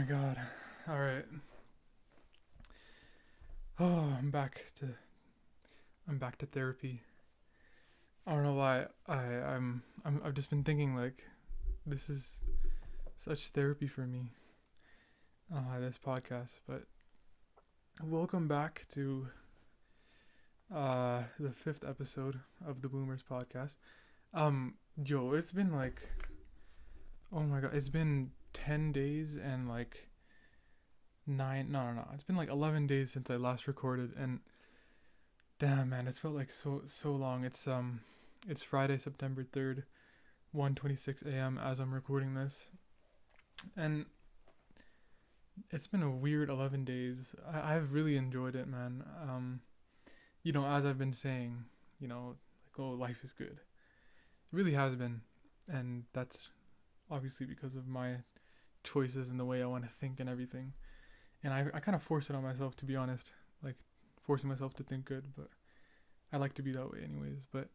God. All right. Oh, I'm back to therapy. I don't know why I've just been thinking like this is such therapy for me. This podcast, but welcome back to the fifth episode of the Boomers podcast. Yo, it's been like, oh my God, it's been 10 days and like nine. No. It's been like 11 days since I last recorded, and damn, man, it's felt like so long. It's Friday, September 3rd, 1:26 a.m. as I'm recording this, and it's been a weird 11 days. I've really enjoyed it, man. As I've been saying, like, oh, life is good. It really has been, and that's obviously because of my choices and the way I want to think and everything. And I kind of force it on myself, to be honest, like forcing myself to think good, but I like to be that way anyways. But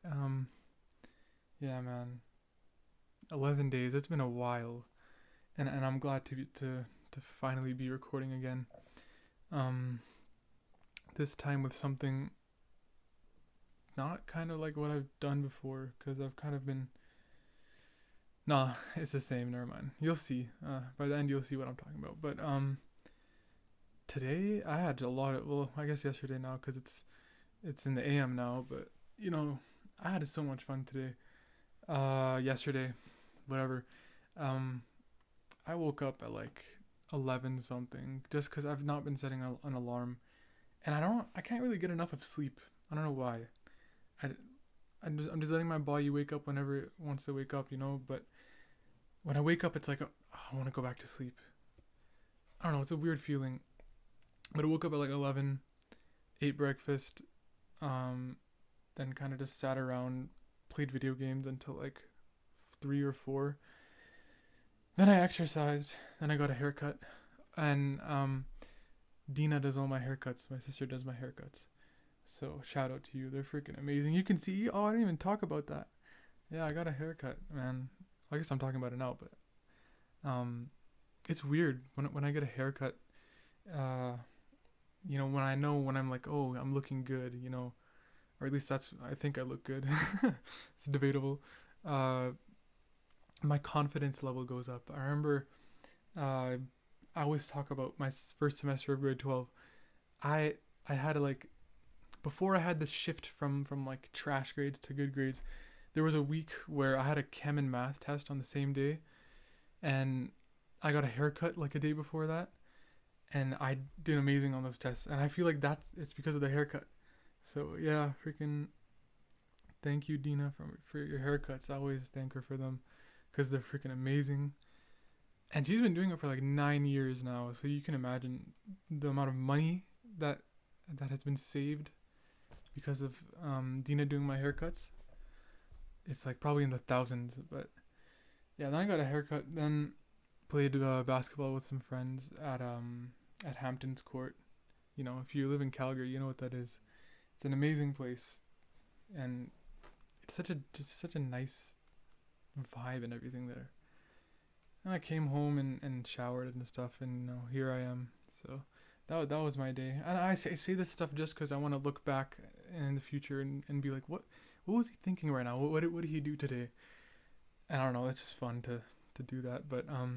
yeah, man, 11 days. It's been a while, and I'm glad to finally be recording again. Um, this time with something not kind of like what I've done before, because I've kind of been. Nah, it's the same. Never mind. You'll see. By the end, you'll see what I'm talking about. But today I had a lot of. Well, I guess yesterday now, because it's in the AM now. But I had so much fun today. Yesterday, whatever. Um, I woke up at like 11 something, just because I've not been setting an alarm, and I can't really get enough of sleep. I don't know why. I, I'm just letting my body wake up whenever it wants to wake up. But when I wake up, it's like, oh, I want to go back to sleep. I don't know. It's a weird feeling. But I woke up at like 11, ate breakfast, then kind of just sat around, played video games until like 3 or 4. Then I exercised. Then I got a haircut, and Dina does all my haircuts. My sister does my haircuts. So shout out to you. They're freaking amazing. You can see. Oh, I didn't even talk about that. Yeah, I got a haircut, man. I guess I'm talking about it now, but it's weird when I get a haircut. Uh, when I know when I'm like, oh, I'm looking good. Or at least I think I look good. It's debatable. Uh, my confidence level goes up. I remember, I always talk about my first semester of grade 12. I had like before I had the shift from like trash grades to good grades. There was a week where I had a chem and math test on the same day, and I got a haircut like a day before that, and I did amazing on those tests. And I feel like it's because of the haircut. So yeah, freaking thank you, Dina, for your haircuts. I always thank her for them, because they're freaking amazing. And she's been doing it for like 9 years now, so you can imagine the amount of money that has been saved because of Dina doing my haircuts. It's like probably in the thousands. But yeah, then I got a haircut. Then played basketball with some friends at Hampton's Court. If you live in Calgary, you know what that is. It's an amazing place, and it's such a nice vibe and everything there. And I came home and showered and stuff, and here I am. So that was my day. And I say this stuff just because I want to look back in the future and be like, what was he thinking right now? What did he do today? And I don't know. It's just fun to do that. But I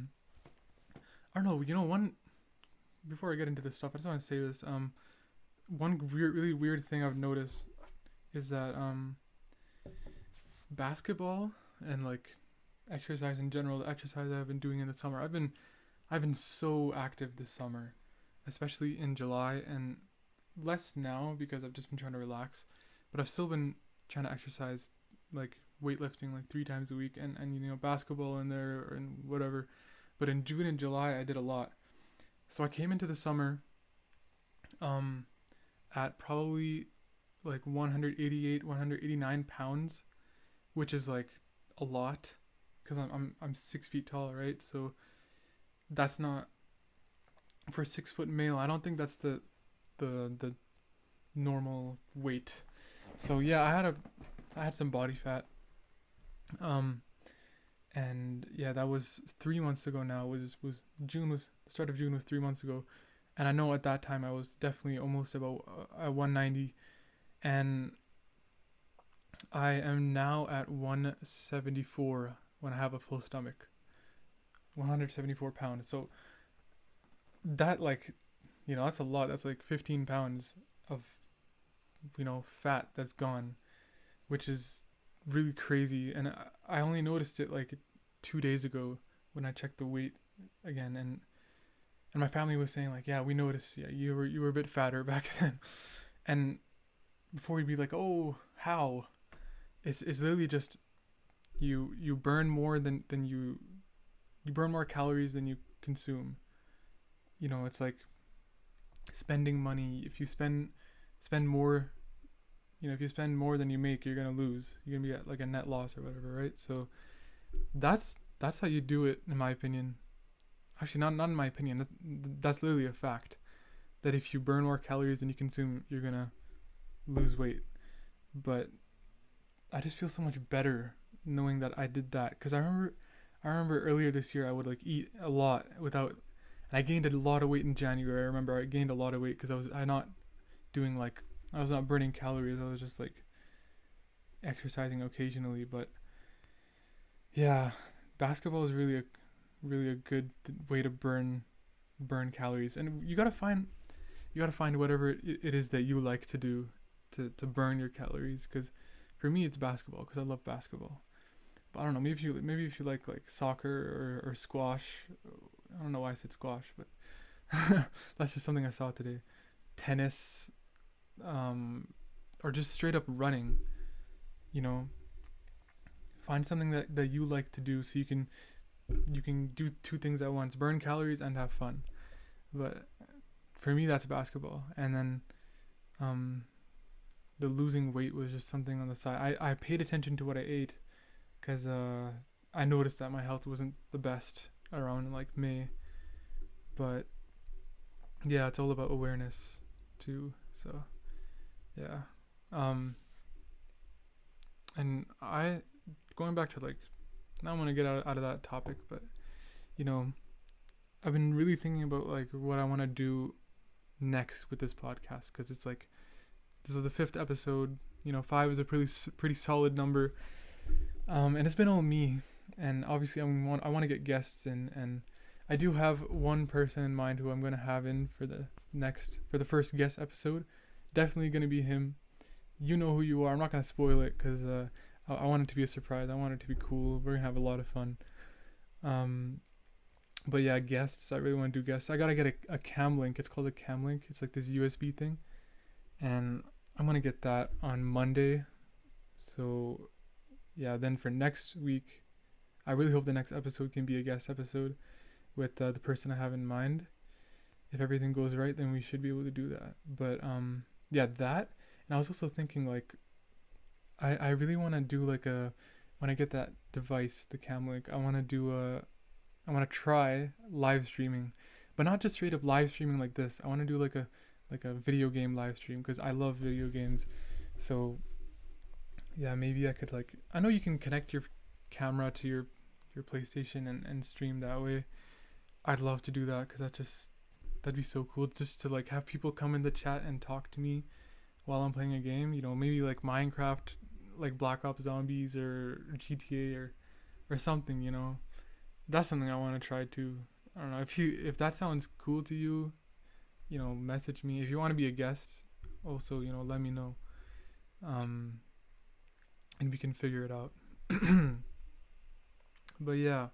don't know. One before I get into this stuff, I just want to say this. One really weird thing I've noticed is that basketball and like exercise in general, the exercise I've been doing in the summer, I've been so active this summer, especially in July, and less now because I've just been trying to relax, but I've still been trying to exercise, like weightlifting like 3 times a week, and basketball in there and whatever. But in June and July I did a lot. So I came into the summer at probably like 188 189 pounds, which is like a lot, because I'm 6 feet tall, right? So that's not, for a 6 foot male, I don't think that's the normal weight. So yeah, I had some body fat, And yeah, that was 3 months ago now. Was June was the start of June was 3 months ago, and I know at that time I was definitely almost about at 190, and I am now at 174 when I have a full stomach. 174 pounds. So that, like, that's a lot. That's like 15 pounds of fat that's gone, which is really crazy. And I only noticed it like 2 days ago when I checked the weight again, and my family was saying like, yeah, we noticed, yeah, you were a bit fatter back then. And before you'd be like, oh, how? It's literally just you burn more than you burn more calories than you consume. It's like spending money. If you spend more, if you spend more than you make, you're gonna lose. You're gonna be at like a net loss or whatever, right? So that's how you do it, in my opinion. Actually, not in my opinion. That's literally a fact. That if you burn more calories than you consume, you're gonna lose weight. But I just feel so much better knowing that I did that. Cause I remember earlier this year I would like eat a lot without. And I gained a lot of weight in January. I remember I gained a lot of weight because I was not burning calories. I was just like exercising occasionally. But yeah, basketball is really a good way to burn calories. And you gotta find whatever it is that you like to do to burn your calories. Because for me, it's basketball because I love basketball. But I don't know. Maybe if you like soccer or squash. I don't know why I said squash, but that's just something I saw today. Tennis, or just straight up running. Find something that you like to do so you can do two things at once: burn calories and have fun. But for me, that's basketball. And then the losing weight was just something on the side. I paid attention to what I ate because I noticed that my health wasn't the best around like May. But yeah, it's all about awareness too. So yeah. And I going back to like, now I'm gonna get out of that topic, but I've been really thinking about like what I want to do next with this podcast, because it's like, this is the 5th episode. 5 is a pretty solid number. And it's been all me, and obviously I want to get guests in, and I do have one person in mind who I'm going to have in for the first guest episode. Definitely going to be him. You know who you are. I'm not going to spoil it because I want it to be a surprise. I want it to be cool. We're going to have a lot of fun. But yeah, guests. I really want to do guests. I got to get a cam link. It's called a cam link. It's like this USB thing. And I'm going to get that on Monday. So yeah, then for next week, I really hope the next episode can be a guest episode with the person I have in mind. If everything goes right, then we should be able to do that. But yeah, that. And I was also thinking like, I really want to do like when I get that device, the cam link, I want to try live streaming, but not just straight up live streaming like this. I want to do like a video game live stream, because I love video games. So yeah, maybe I could like, I know you can connect your camera to your PlayStation and stream that way. I'd love to do that, because that'd be so cool, just to like have people come in the chat and talk to me while I'm playing a game. Maybe like Minecraft, like Black Ops Zombies or GTA or something. That's something I want to try too. I don't know if that sounds cool to you. Message me if you want to be a guest. Also, let me know. And we can figure it out. But yeah,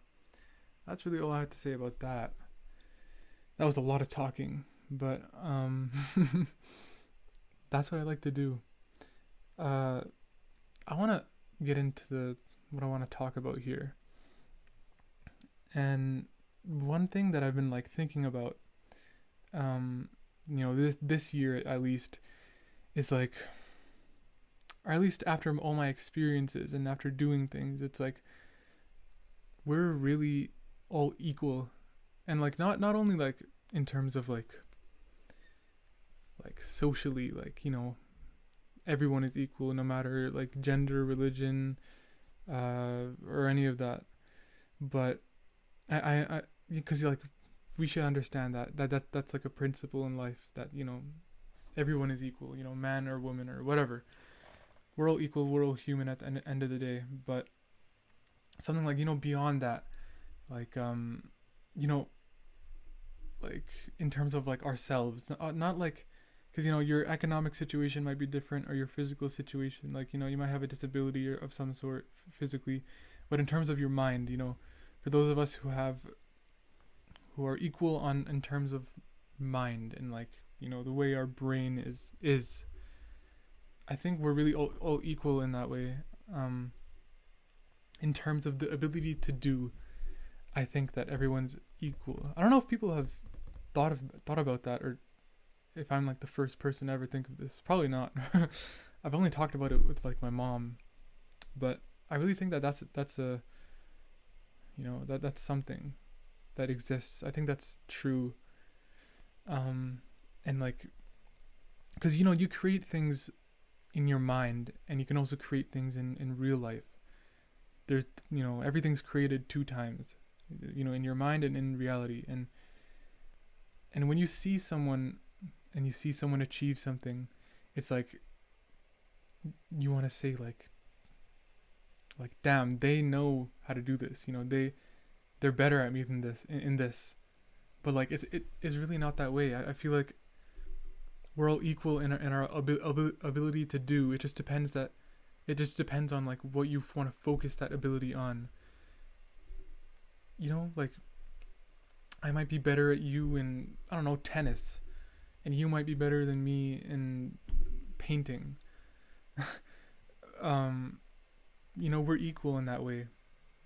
that's really all I have to say about that. That was a lot of talking, but that's what I like to do. I want to get into what I want to talk about here. And one thing that I've been like thinking about, this year at least, is like, or at least after all my experiences and after doing things, it's like we're really all equal. And like not only like in terms of like socially, like everyone is equal, no matter like gender, religion, or any of that. But because like we should understand that's like a principle in life that everyone is equal. Man or woman or whatever. We're all equal. We're all human at the end of the day. But something like beyond that, like you know like in terms of like ourselves, not like because your economic situation might be different or your physical situation, like you might have a disability or of some sort physically, but in terms of your mind, for those of us who are equal on in terms of mind and like the way our brain is I think we're really all equal in that way. In terms of the ability to do, I think that everyone's equal. I don't know if people have thought about that, or if I'm like the first person to ever think of this. Probably not. I've only talked about it with like my mom, but I really think that that's a that's something that exists. I think that's true. And like, because you create things in your mind, and you can also create things in real life. There's everything's created two times, in your mind and in reality. And when you see someone achieve something, it's like you want to say like damn, they know how to do this. They're better at me than this in this. But like it is really not that way. I feel like we're all equal in our ability to do. It just depends on like what you want to focus that ability on. Like I might be better at you in, I don't know, tennis, and you might be better than me in painting. We're equal in that way.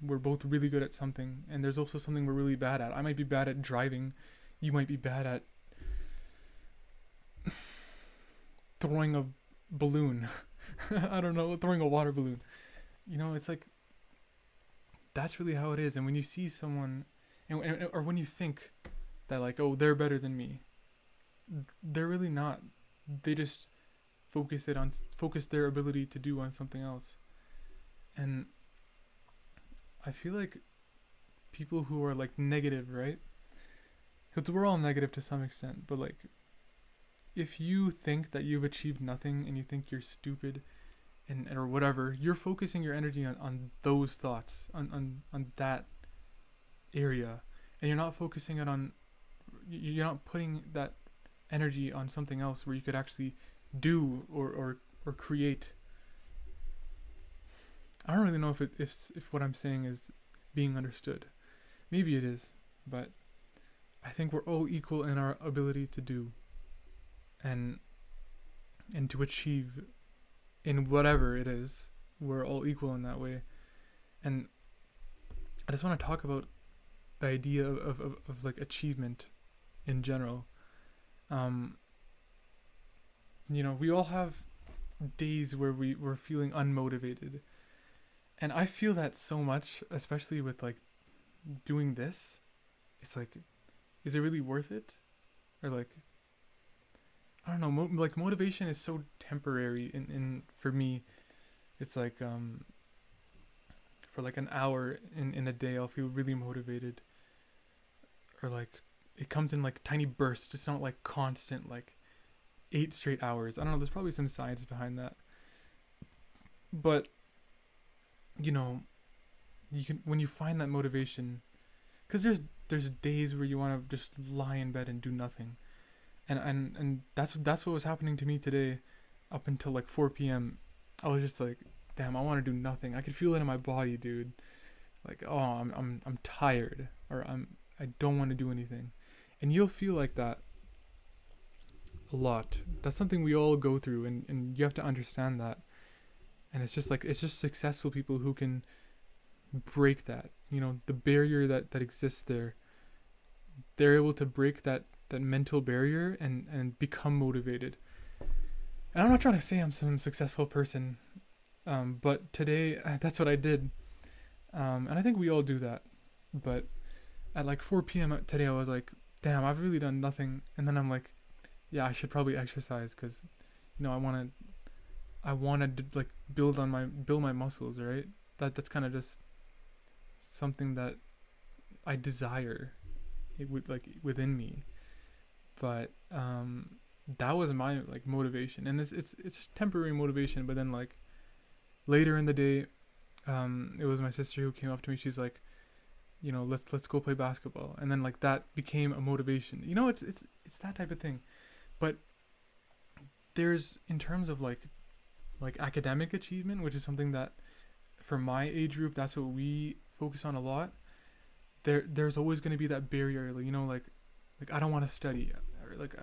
We're both really good at something, and there's also something we're really bad at. I might be bad at driving. You might be bad at throwing a balloon. I don't know, throwing a water balloon. It's like, that's really how it is. And when you see someone, or when you think that like, oh, they're better than me, they're really not. They just focus their ability to do on something else. And I feel like people who are like negative, right? Because we're all negative to some extent, but like, if you think that you've achieved nothing and you think you're stupid and or whatever, you're focusing your energy on those thoughts, on that area, and you're not focusing it on, you're not putting that energy on something else where you could actually do or create. I don't really know if what I'm saying is being understood. Maybe it is, but I think we're all equal in our ability to do and to achieve in whatever it is. We're all equal in that way. And I just want to talk about the idea of like achievement in general. We all have days where we're feeling unmotivated. And I feel that so much, especially with like doing this. It's like, is it really worth it? Or like, I don't know, like motivation is so temporary in for me. It's like for like an hour in a day I'll feel really motivated. Or like it comes in like tiny bursts. It's not like constant, like 8 straight hours. I don't know, there's probably some science behind that. But you can, when you find that motivation, because there's days where you want to just lie in bed and do nothing, and that's what was happening to me today, up until like 4 p.m. I was just like, damn, I want to do nothing. I could feel it in my body, dude. Like, oh, I'm tired, or I don't want to do anything, and you'll feel like that a lot. That's something we all go through, and you have to understand that. And it's just successful people who can break that, the barrier that exists there. They're able to break that mental barrier and become motivated. And I'm not trying to say I'm some successful person, but today that's what I did. And I think we all do that. But at like 4 p.m. today, I was like, damn, I've really done nothing. And then I'm like, yeah, I should probably exercise because, I wanted to like build my muscles, right? That's kind of just something that I desire it would like within me. But that was my like motivation, and it's temporary motivation. But then like later in the day, it was my sister who came up to me. She's like, you know, let's go play basketball, and then like that became a motivation. You know, it's that type of thing. But there's, in terms of like academic achievement, which is something that for my age group, that's what we focus on a lot. There's always going to be that barrier, you know, like I don't want to study, or like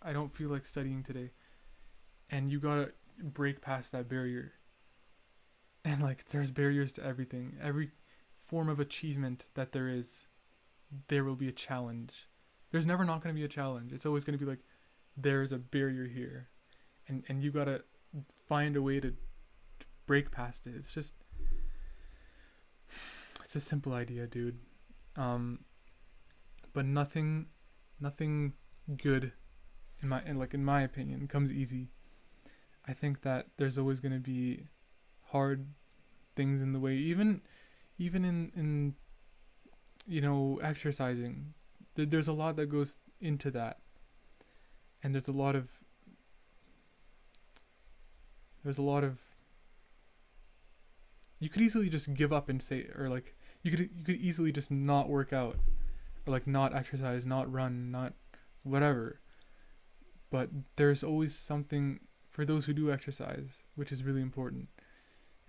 I don't feel like studying today, and you gotta break past that barrier. And like there's barriers to everything. Every form of achievement that there is, there will be a challenge. There's never not going to be a challenge. It's always going to be like there's a barrier here, and you gotta find a way to break past it. It's a simple idea, dude. But nothing good in my opinion comes easy. I think that there's always going to be hard things in the way, even in you know, exercising. There's a lot that goes into that, and there's a lot of you could easily just give up and say, or like you could easily just not work out, or like not exercise, not run, not whatever. But there's always something for those who do exercise, which is really important,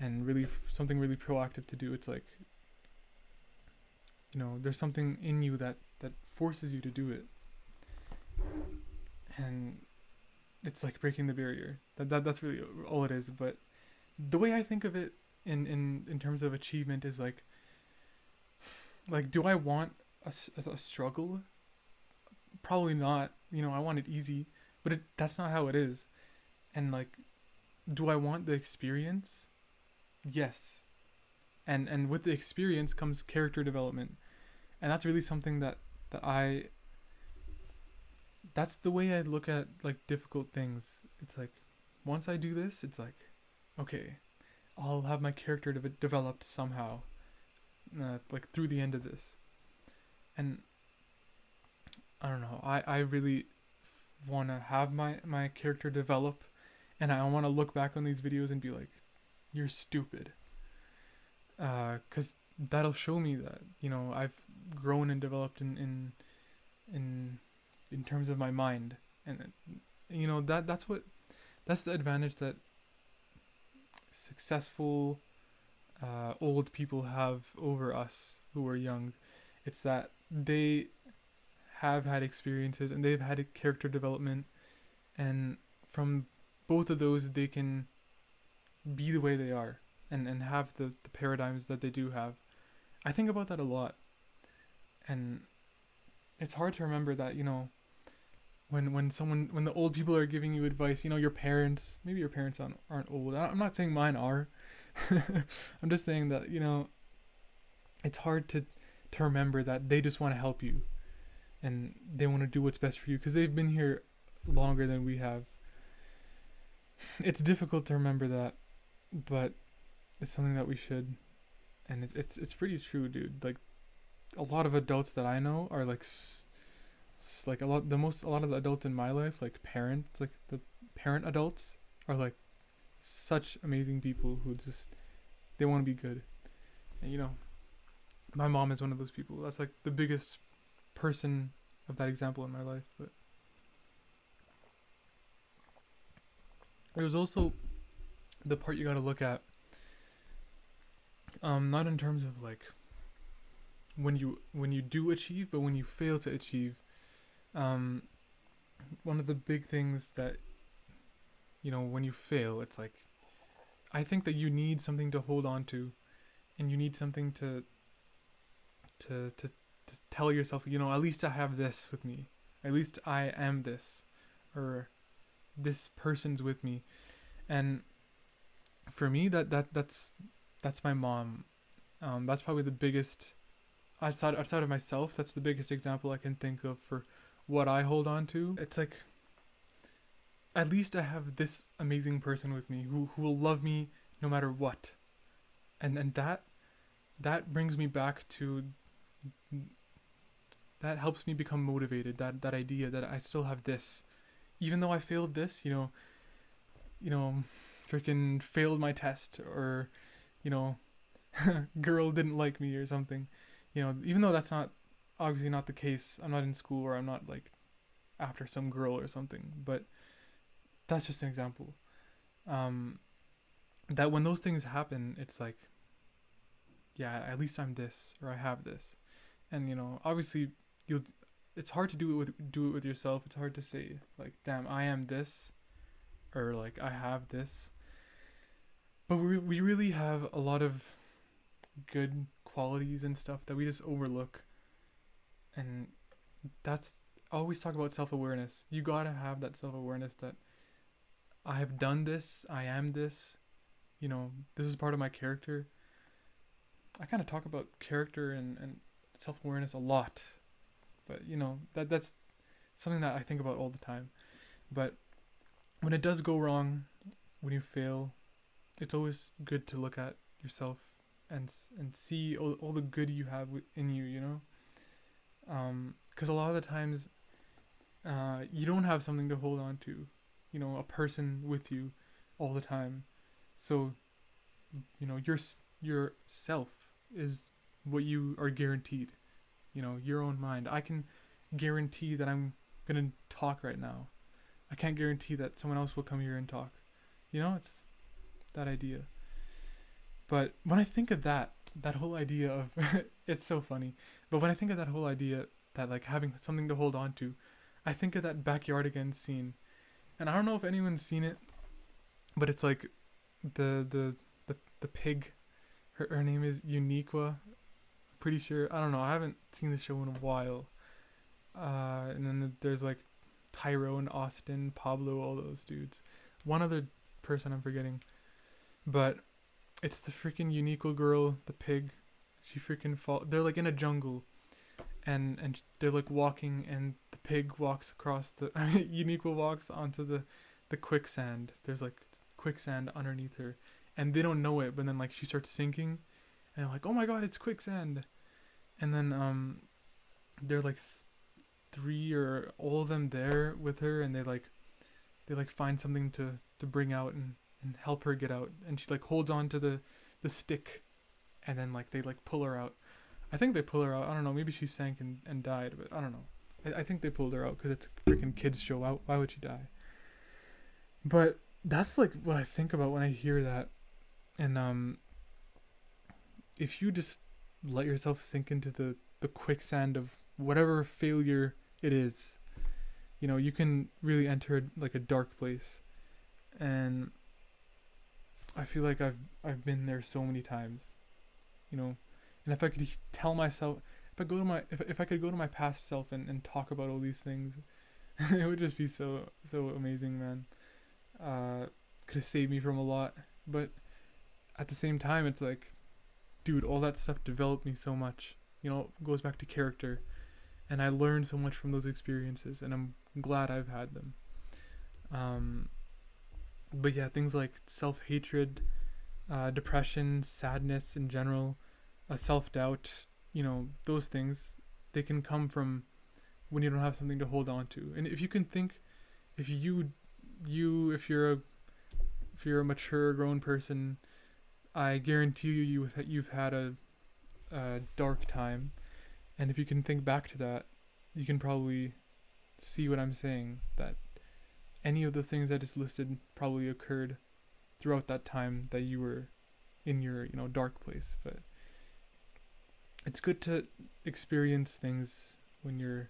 and really something really proactive to do. It's like, you know, there's something in you that forces you to do it, and it's like breaking the barrier. That's really all it is. But the way I think of it in terms of achievement is like do I want a struggle? Probably not. You know, I want it easy, but that's not how it is. And like, do I want the experience? Yes. And with the experience comes character development, and that's really something that's the way I look at like difficult things. It's like, once I do this, it's like, okay, I'll have my character developed somehow, like through the end of this. And I don't know, I really want to have my character develop, and I want to look back on these videos and be like, you're stupid, because that'll show me that, you know, I've grown and developed in terms of my mind. And you know, that's the advantage that successful old people have over us who are young. It's that they have had experiences, and they've had a character development, and from both of those they can be the way they are, and have the paradigms that they do have. I think about that a lot, and it's hard to remember that, you know, when the old people are giving you advice, you know, your parents, maybe your parents aren't old. I'm not saying mine are. I'm just saying that, you know, it's hard to remember that they just want to help you, and they want to do what's best for you because they've been here longer than we have. It's difficult to remember that, but it's something that we should. And it's pretty true, dude. Like, a lot of adults that I know are like like a lot of the adults in my life, like parents, like the parent adults, are like such amazing people who just, they want to be good. And you know, my mom is one of those people. That's like the biggest person of that example in my life. But there's also the part you got to look at, not in terms of like when you do achieve, but when you fail to achieve. One of the big things that, you know, when you fail, it's like, I think that you need something to hold on to, and you need something to tell yourself, you know, at least I have this with me, at least I am this, or this person's with me. And for me, that's my mom. That's probably the biggest, outside of myself, that's the biggest example I can think of for what I hold on to. It's like, at least I have this amazing person with me who will love me no matter what. And that brings me back to that helps me become motivated. That idea that I still have this, even though I failed this, you know, freaking failed my test, or you know, girl didn't like me or something. Even though that's not obviously not the case. I'm not in school, or I'm not like after some girl or something. But that's just an example. Um, that when those things happen, it's like, yeah, at least I'm this, or I have this. And obviously, you'll. It's hard to do it with yourself. It's hard to say like, damn, I am this, or like I have this. But we really have a lot of good qualities and stuff that we just overlook. And that's I always talk about self-awareness. You gotta have that self-awareness that I have done this, I am this, this is part of my character. I kind of talk about character and self-awareness a lot, but that's something that I think about all the time. But when it does go wrong, when you fail, it's always good to look at yourself and see all the good you have in you, because a lot of the times you don't have something to hold on to, a person with you all the time. So your self is what you are guaranteed, your own mind. I can guarantee that I'm gonna talk right now. I can't guarantee that someone else will come here and talk. It's that idea. But when I think of that whole idea of it's so funny. But when I think of that whole idea that like having something to hold on to, I think of that Backyard Again scene. And I don't know if anyone's seen it, but it's like the pig. Her name is Uniqua. Pretty sure. I don't know. I haven't seen the show in a while. And then there's like Tyrone, Austin, Pablo, all those dudes. One other person I'm forgetting. But it's the freaking Uniqua girl, the pig. She freaking They're like in a jungle, and they're like walking, and the pig walks across the. Uniqua walks onto the quicksand. There's like quicksand underneath her, and they don't know it. But then like she starts sinking, and they're like, "Oh my god, it's quicksand!" And then they're like three or all of them there with her, and they find something to bring out and help her get out, and she like holds on to the stick, and then like they like pull her out. I think they pull her out. I don't know, maybe she sank and died, but I don't know. I think they pulled her out because it's a freaking kids show. Why would she die? But that's like what I think about when I hear that. And if you just let yourself sink into the quicksand of whatever failure it is, you can really enter like a dark place. And I feel like I've been there so many times, and if I could tell myself, if I could go to my past self and talk about all these things, it would just be so amazing, man. Could have saved me from a lot, but at the same time, it's like, dude, all that stuff developed me so much. It goes back to character, and I learned so much from those experiences, and I'm glad I've had them. But yeah, things like self-hatred, depression, sadness in general, self-doubt, those things, they can come from when you don't have something to hold on to. And if you can think, if you're a mature, grown person, I guarantee you've had a dark time, and if you can think back to that, you can probably see what I'm saying, that any of the things I just listed probably occurred throughout that time that you were in your dark place. But it's good to experience things when you're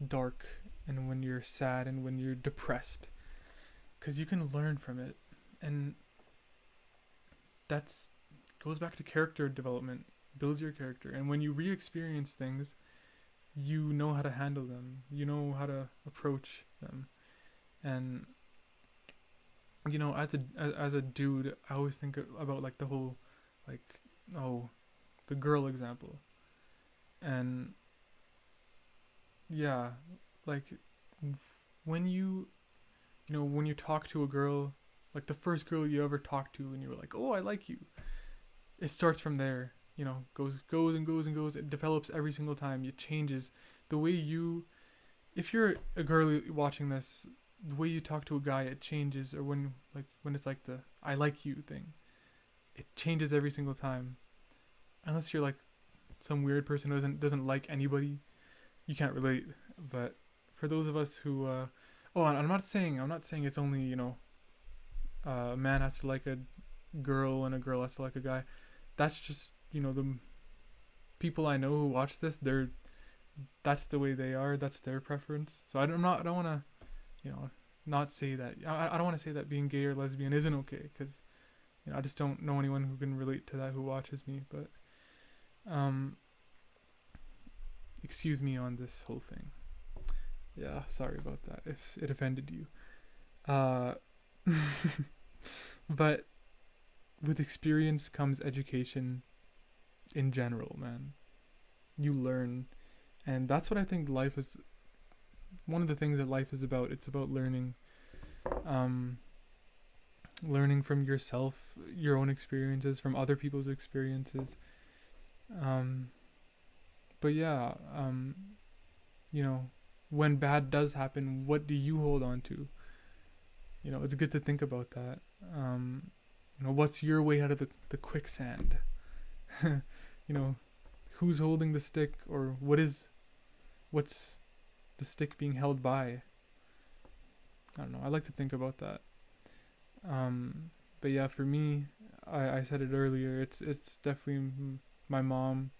dark and when you're sad and when you're depressed, because you can learn from it. And that's goes back to character development, builds your character. And when you re-experience things, you know how to handle them, you know how to approach them. And as a dude, I always think about like the whole like the girl example. And yeah, like when when you talk to a girl, like the first girl you ever talked to and you were like, "Oh, I like you." It starts from there. goes and goes and goes. It develops every single time. It changes the way you. If you're a girl watching this, the way you talk to a guy, it changes. Or when it's like the "I like you" thing, it changes every single time. Unless you're like some weird person who doesn't like anybody, you can't relate. But for those of us who, I'm not saying it's only a man has to like a girl and a girl has to like a guy. That's just the people I know who watch this. That's the way they are. That's their preference. So I don't want to not say that. I don't want to say that being gay or lesbian isn't okay, because I just don't know anyone who can relate to that who watches me. But excuse me on this whole thing. Yeah, sorry about that if it offended you. But with experience comes education in general, man. You learn, and that's what I think life is. One of the things that life is about. It's about learning. Learning from yourself, your own experiences, from other people's experiences. But yeah, when bad does happen, what do you hold on to? It's good to think about that. What's your way out of the quicksand? Who's holding the stick, or what's the stick being held by? I don't know. I like to think about that. But yeah, for me, I said it earlier. It's definitely my mom,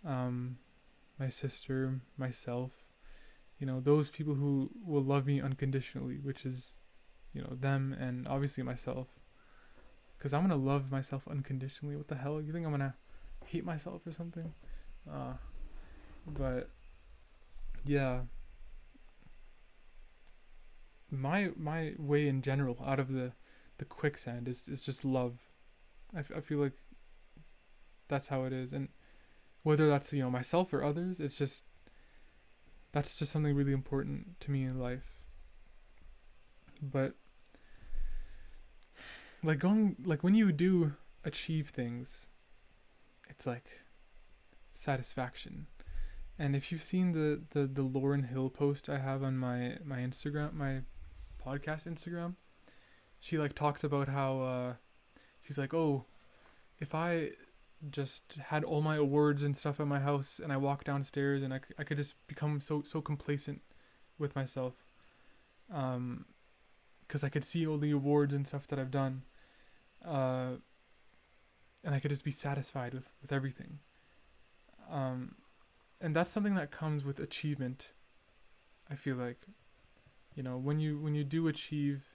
my sister, myself. Those people who will love me unconditionally, which is, them and obviously myself. Because I'm gonna love myself unconditionally. What the hell? You think I'm gonna hate myself or something? But yeah, my way in general out of the quicksand is just love. I feel like that's how it is, and whether that's myself or others, that's just something really important to me in life. But when you do achieve things, it's like satisfaction. And if you've seen the Lauryn Hill post I have on my Instagram, my podcast Instagram, she talks about how she's like, oh, if I just had all my awards and stuff at my house and I walk downstairs and I could just become so complacent with myself, because I could see all the awards and stuff that I've done, and I could just be satisfied with everything. And that's something that comes with achievement. I feel like, when you do achieve,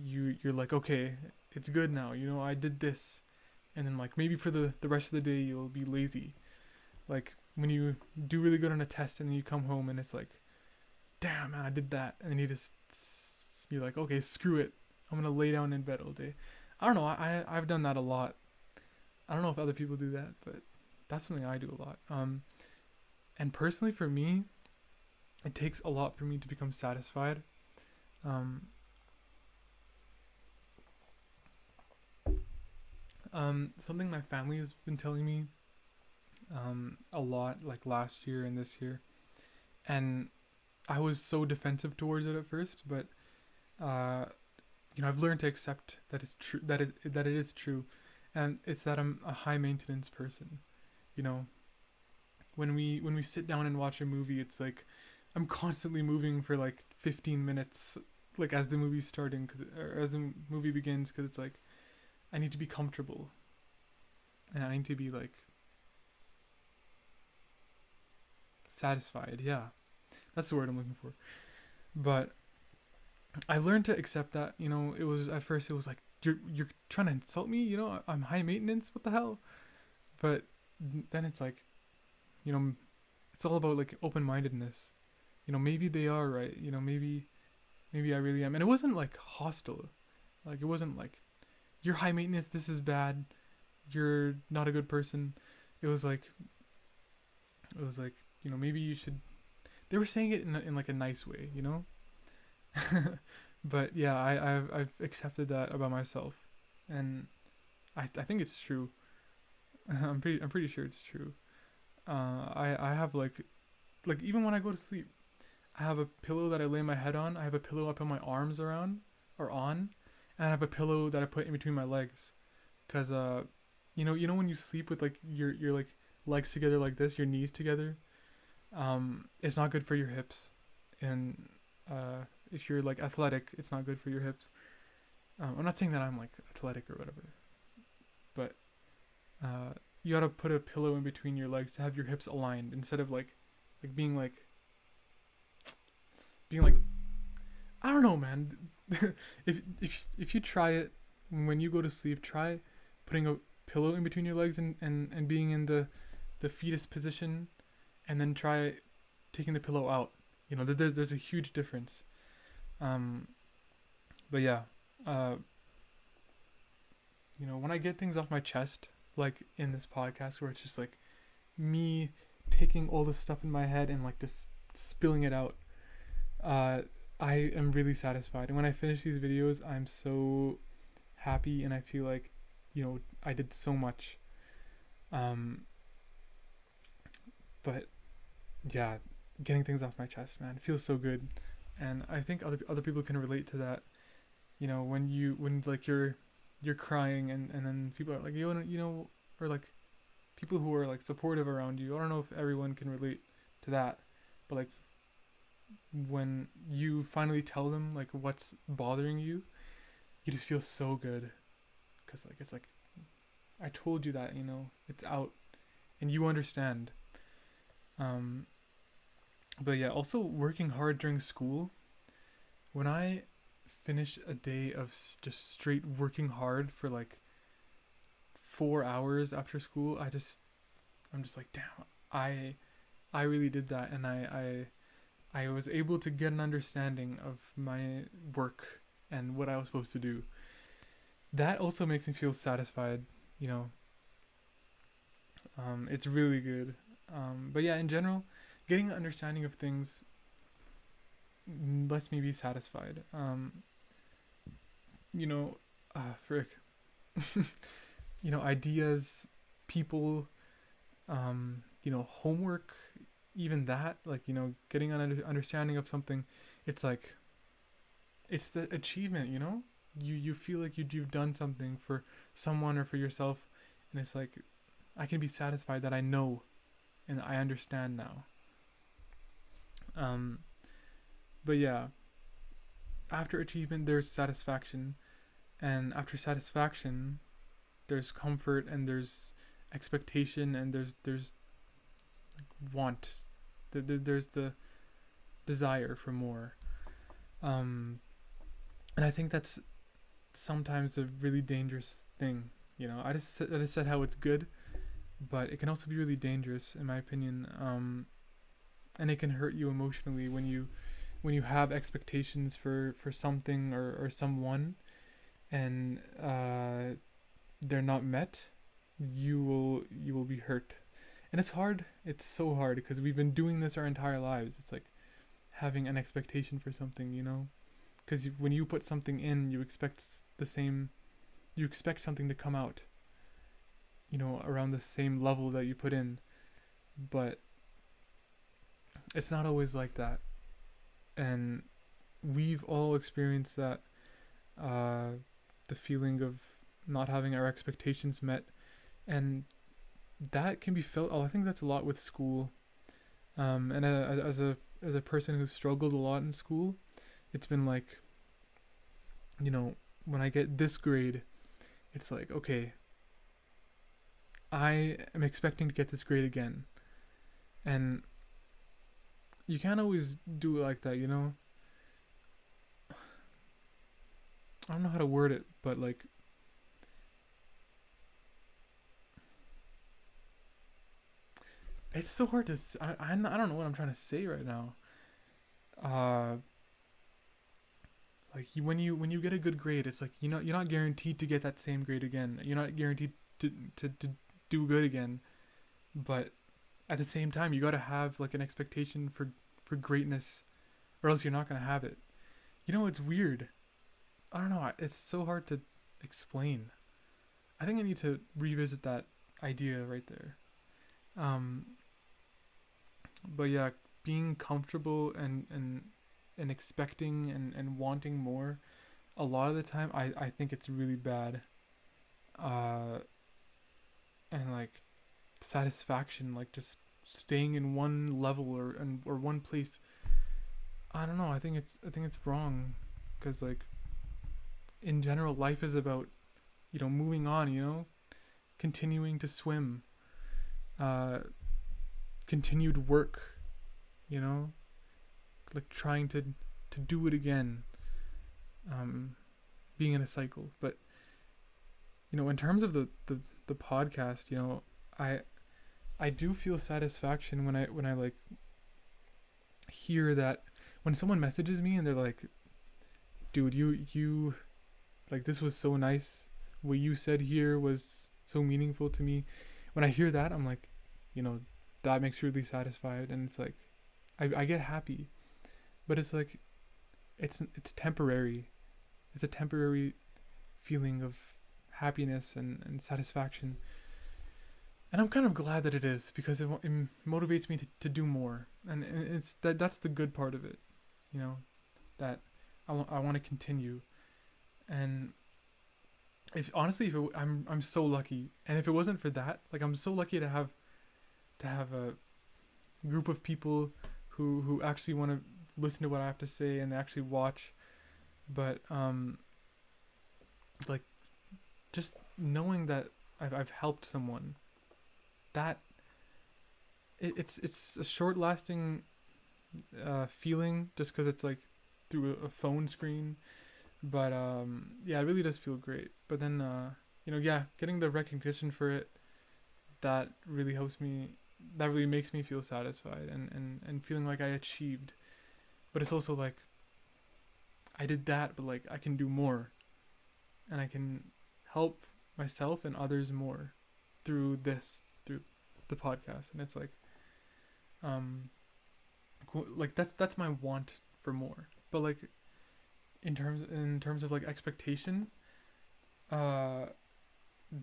you're like, okay, it's good now. I did this, and then maybe for the rest of the day you'll be lazy. Like when you do really good on a test and then you come home and it's like, damn man, I did that, and then you're like, okay, screw it, I'm gonna lay down in bed all day. I don't know. I've done that a lot. I don't know if other people do that, but that's something I do a lot. And personally for me, it takes a lot for me to become satisfied. Something my family has been telling me a lot, last year and this year, and I was so defensive towards it at first, but I've learned to accept that it's true, that it is true, and it's that I'm a high maintenance person. When we sit down and watch a movie, it's like I'm constantly moving for 15 minutes, as the movie's starting, or as the movie begins, because it's like I need to be comfortable, and I need to be satisfied. Yeah, that's the word I'm looking for. But I learned to accept that. It was at first it was like, you're trying to insult me. I'm high maintenance. What the hell? But then it's like, it's all about open-mindedness. Maybe they are right. Maybe I really am. And it wasn't hostile. It wasn't you're high maintenance, this is bad, you're not a good person. It was maybe you should. They were saying it in a nice way, But yeah, I've accepted that about myself, and I think it's true. I'm pretty sure it's true. I have like even when I go to sleep, I have a pillow that I lay my head on. I have a pillow I put my arms around or on, and I have a pillow that I put in between my legs. Cause you know when you sleep with like your like legs together like this, your knees together, it's not good for your hips, and if you're like athletic, it's not good for your hips. I'm not saying that I'm like athletic or whatever, but you gotta put a pillow in between your legs to have your hips aligned instead of like being like I don't know, man. If you try it when you go to sleep, try putting a pillow in between your legs and being in the fetus position, and then try taking the pillow out. There's a huge difference. Um, but yeah, uh, when I get things off my chest, like in this podcast, where it's just like me taking all this stuff in my head and like just spilling it out, uh, I am really satisfied. And when I finish these videos, I'm so happy, and I feel like, I did so much. Um, but yeah, getting things off my chest, man, it feels so good, and I think other people can relate to that. When like you're crying, and then people are like or like people who are like supportive around you. I don't know if everyone can relate to that, but like when you finally tell them like what's bothering you, you just feel so good, because like it's like I told you that it's out, and you understand. Um, but yeah, also working hard during school. When I finish a day of just straight working hard for like 4 hours after school, I'm just like, damn, I really did that, and I was able to get an understanding of my work and what I was supposed to do. That also makes me feel satisfied. You know, it's really good. But yeah, in general, getting an understanding of things lets me be satisfied. You know, frick. Ideas, people, homework, even that, like, getting an understanding of something, it's like, it's the achievement, You feel like you've done something for someone or for yourself, and it's like, I can be satisfied that I know and I understand now. Um, but yeah, after achievement, there's satisfaction, and after satisfaction, there's comfort, and there's expectation, and there's want. There's the desire for more. Um, and I think that's sometimes a really dangerous thing. I just said how it's good, but it can also be really dangerous, in my opinion. And it can hurt you emotionally when you have expectations for something or someone, and they're not met. You will be hurt, and it's hard. It's so hard because we've been doing this our entire lives. It's like having an expectation for something, because when you put something in, you expect the same. You expect something to come out, around the same level that you put in, but it's not always like that. And we've all experienced that, uh, the feeling of not having our expectations met, and that can be felt. Oh, I think that's a lot with school. And as a person who's struggled a lot in school, it's been like, when I get this grade, it's like, okay, I am expecting to get this grade again, and you can't always do it like that. I don't know how to word it, but like, it's so hard to. I don't know what I'm trying to say right now. Uh, like when you get a good grade, it's like you're not guaranteed to get that same grade again. You're not guaranteed to do good again. But at the same time, you gotta have like an expectation for greatness, or else you're not gonna have it. It's weird. I don't know. It's so hard to explain. I think I need to revisit that idea right there. Um, but yeah, being comfortable and expecting and wanting more, a lot of the time I think it's really bad. Uh, and like satisfaction, like just staying in one level or one place. I don't know. I think it's wrong, because like in general, life is about moving on. Continuing to swim, uh, continued work. You know, like trying to do it again. Um, being in a cycle, but in terms of the podcast, I I do feel satisfaction when I like hear that, when someone messages me and they're like, dude, you like, this was so nice, what you said here was so meaningful to me. When I hear that, I'm like, you know that makes me really satisfied, and it's like I get happy, but it's like it's temporary. It's a temporary feeling of happiness and satisfaction, and I'm kind of glad that it is, because it motivates me to do more, and that's the good part of it, you know that I want to continue. And if honestly, I'm so lucky, and if it wasn't for that, like, I'm so lucky to have a group of people who actually want to listen to what I have to say, and they actually watch. But like, just knowing that I've helped someone, that it's a short lasting feeling, just because it's like through a phone screen. But yeah, it really does feel great. But then yeah, getting the recognition for it, that really helps me. That really makes me feel satisfied, and feeling like I achieved. But it's also like, I did that, but like, I can do more, and I can help myself and others more through the podcast. And it's like, like, that's my want for more. But like, in terms of like expectation, uh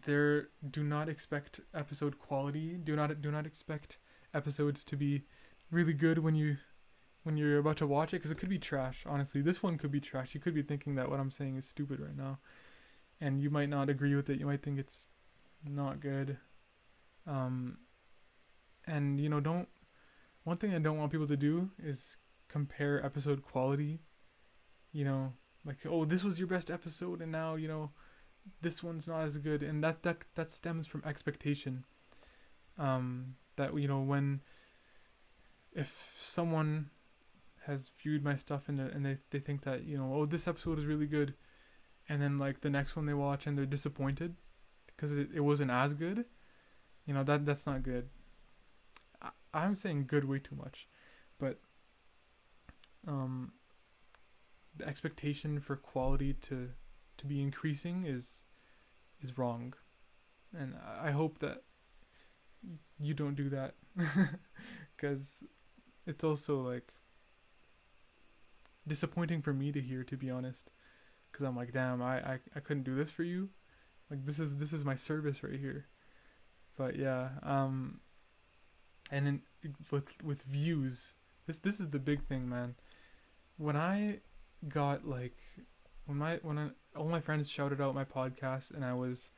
there, do not expect episode quality. Do not expect episodes to be really good when you're about to watch it, because it could be trash. Honestly, this one could be trash. You could be thinking that what I'm saying is stupid right now, and you might not agree with it. You might think it's not good. um and don't one thing I don't want people to do is compare episode quality. Like, oh, this was your best episode, and now this one's not as good, and that stems from expectation. That, when, if someone has viewed my stuff, and they think that, oh, this episode is really good, and then like the next one they watch and they're disappointed because it wasn't as good. That's not good. I'm saying good way too much, but the expectation for quality to be increasing is wrong, and I hope that you don't do that, because it's also like disappointing for me to hear, to be honest, because I'm like, damn, I couldn't do this for you. Like, this is my service right here. But yeah, and then with views, this is the big thing, man. When I got like, all my friends shouted out my podcast, and I was,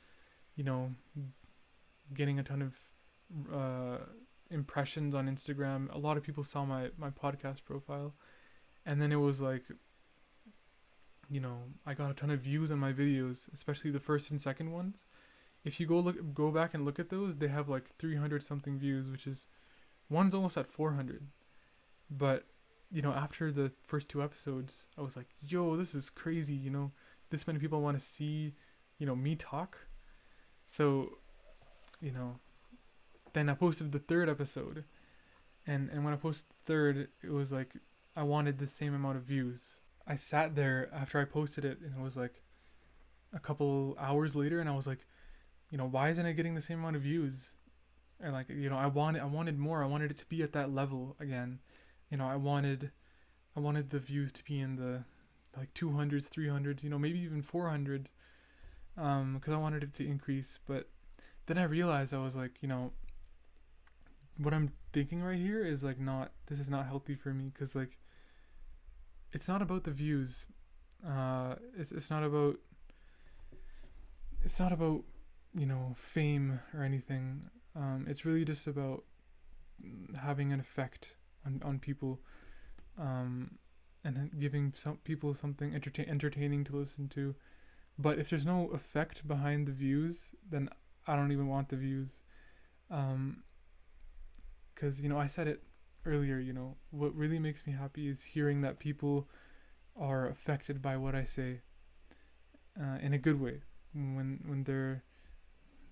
you know, getting a ton of impressions on Instagram. A lot of people saw my podcast profile, and then it was like, I got a ton of views on my videos, especially the first and second ones. If you go back and look at those, they have like 300 something views, which is, one's almost at 400. But after the first two episodes, I was like, yo, this is crazy. This many people want to see me talk. So then I posted the third episode, and when I posted the third, it was like, I wanted the same amount of views. I sat there after I posted it, and it was like a couple hours later, and I was like, why isn't it getting the same amount of views? And like, I wanted more. I wanted it to be at that level again. I wanted the views to be in the like 200s, 300s, maybe even 400, because I wanted it to increase. But then I realized, I was like, what I'm thinking right here is like, not, this is not healthy for me, because like it's not about the views. It's not about, fame or anything. It's really just about having an effect on people, and giving some people something entertaining to listen to. But if there's no effect behind the views, then I don't even want the views. Because I said it earlier. What really makes me happy is hearing that people are affected by what I say, in a good way. When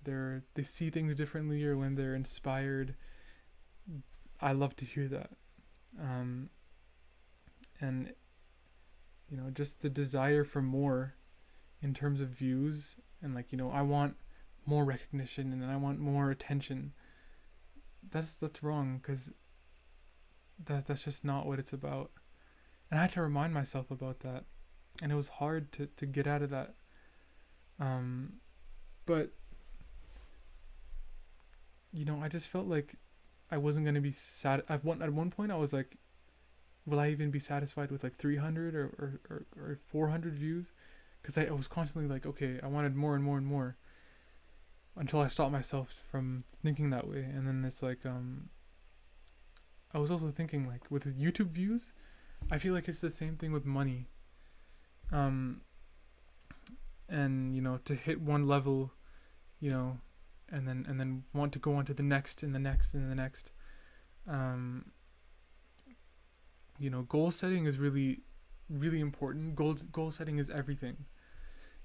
they see things differently, or when they're inspired, I love to hear that. And just the desire for more in terms of views, and like, I want more recognition, and I want more attention. That's wrong, because that's just not what it's about. And I had to remind myself about that, and it was hard to get out of that. But I just felt like I wasn't gonna be sad. At one point I was like, will I even be satisfied with like 300 or 400 views? Because I was constantly like, okay, I wanted more and more and more, until I stopped myself from thinking that way. And then it's like, I was also thinking, like, with YouTube views, I feel like it's the same thing with money. And to hit one level, and then want to go on to the next, and the next, and the next. Goal setting is really, really important. Goal setting is everything.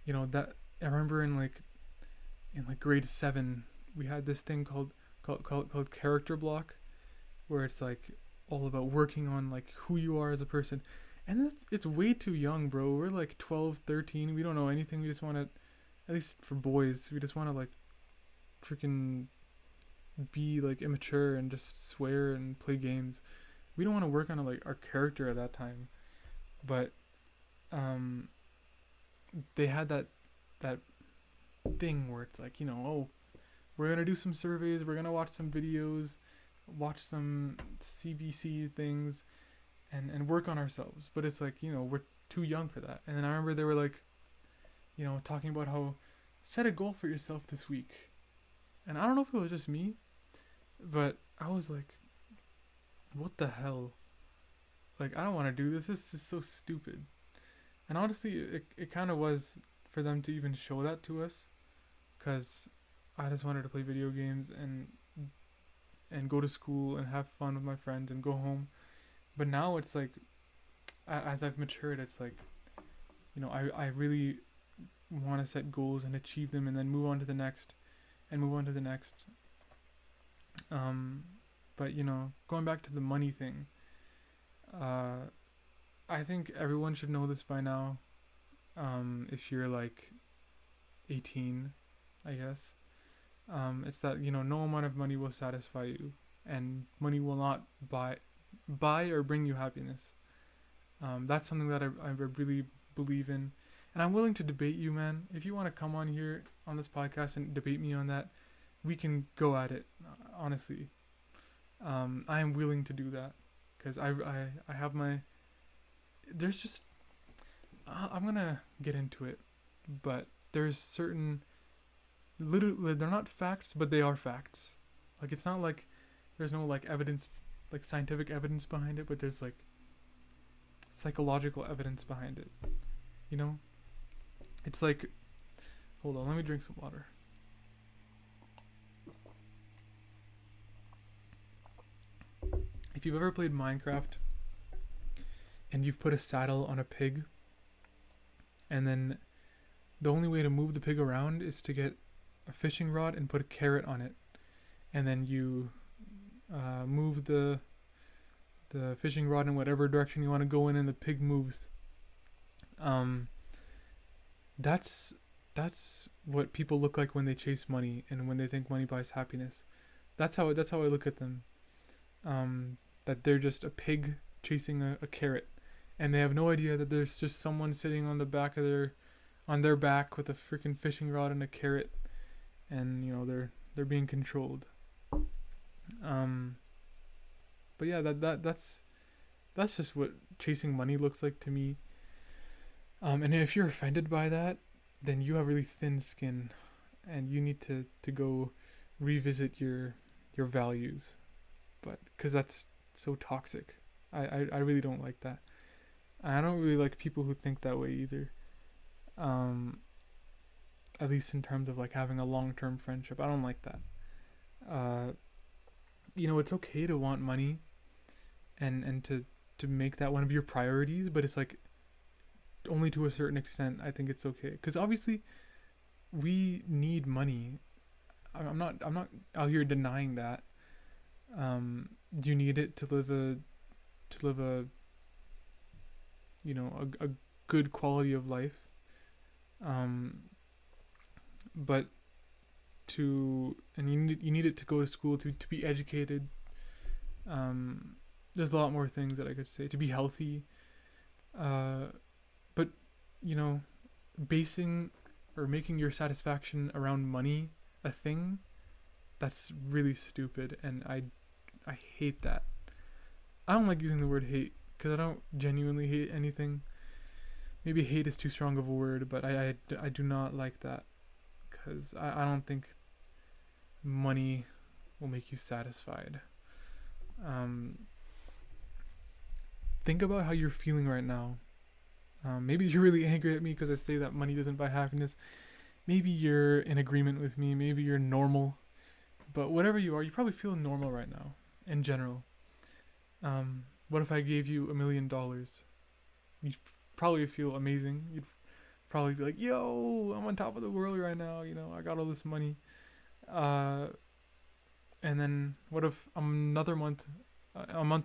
That I remember in grade 7, we had this thing called character block, where it's like all about working on like who you are as a person. And it's way too young, bro. We're like 12, 13. We don't know anything. We just want to, at least for boys, we just want to like freaking be like immature and just swear and play games. We don't want to work on like our character at that time. But they had that thing where it's like, oh, we're gonna do some surveys, we're gonna watch some videos, watch some CBC things, and work on ourselves. But it's like, we're too young for that. And then I remember they were like, talking about how, set a goal for yourself this week. And I don't know if it was just me, but I was like, what the hell? Like, I don't want to do this. This is so stupid. And honestly, it kind of was, for them to even show that to us, because I just wanted to play video games and go to school and have fun with my friends and go home. But now it's like, as I've matured, it's like, I really want to set goals and achieve them, and then move on to the next, and move on to the next. But going back to the money thing, I think everyone should know this by now. If you're like 18, I guess. It's that, no amount of money will satisfy you, and money will not buy or bring you happiness. That's something that I really believe in, and I'm willing to debate you, man. If you want to come on here on this podcast and debate me on that, we can go at it. Honestly, I am willing to do that, because I have my. There's just, I'm gonna get into it, but there's certain, literally, they're not facts, but they are facts. Like, it's not like there's no like evidence, like scientific evidence behind it, but there's like psychological evidence behind it. It's like, hold on, let me drink some water. If you've ever played Minecraft and you've put a saddle on a pig, and then the only way to move the pig around is to get a fishing rod and put a carrot on it, and then you move the fishing rod in whatever direction you want to go in, and the pig moves. That's what people look like when they chase money, and when they think money buys happiness. That's how I look at them. That they're just a pig chasing a carrot, and they have no idea that there's just someone sitting on their back with a freaking fishing rod and a carrot, and They're being controlled. Um, but yeah, that's just what chasing money looks like to me. And if you're offended by that, then you have really thin skin, and you need to go revisit your values. But because that's so toxic, I really don't like that. I don't really like people who think that way either. Um, at least in terms of like having a long term friendship, I don't like that. Uh, it's okay to want money and to make that one of your priorities, but it's like only to a certain extent. I think it's okay because obviously we need money. I'm not out here denying that. You need it to live a a good quality of life. Um, but you need it to go to school to be educated. Um, there's a lot more things that I could say to be healthy. But you know, basing or making your satisfaction around money a thing, that's really stupid, and I hate that. I don't like using the word hate because I don't genuinely hate anything. Maybe hate is too strong of a word, but I do not like that because I don't think money will make you satisfied. Um, think about how you're feeling right now. Maybe you're really angry at me because I say that money doesn't buy happiness. Maybe you're in agreement with me. Maybe you're normal. But whatever you are, you probably feel normal right now in general. What if I gave you $1 million? You'd probably feel amazing. You'd probably be like, yo, I'm on top of the world right now. I got all this money. Uh, and then what if a month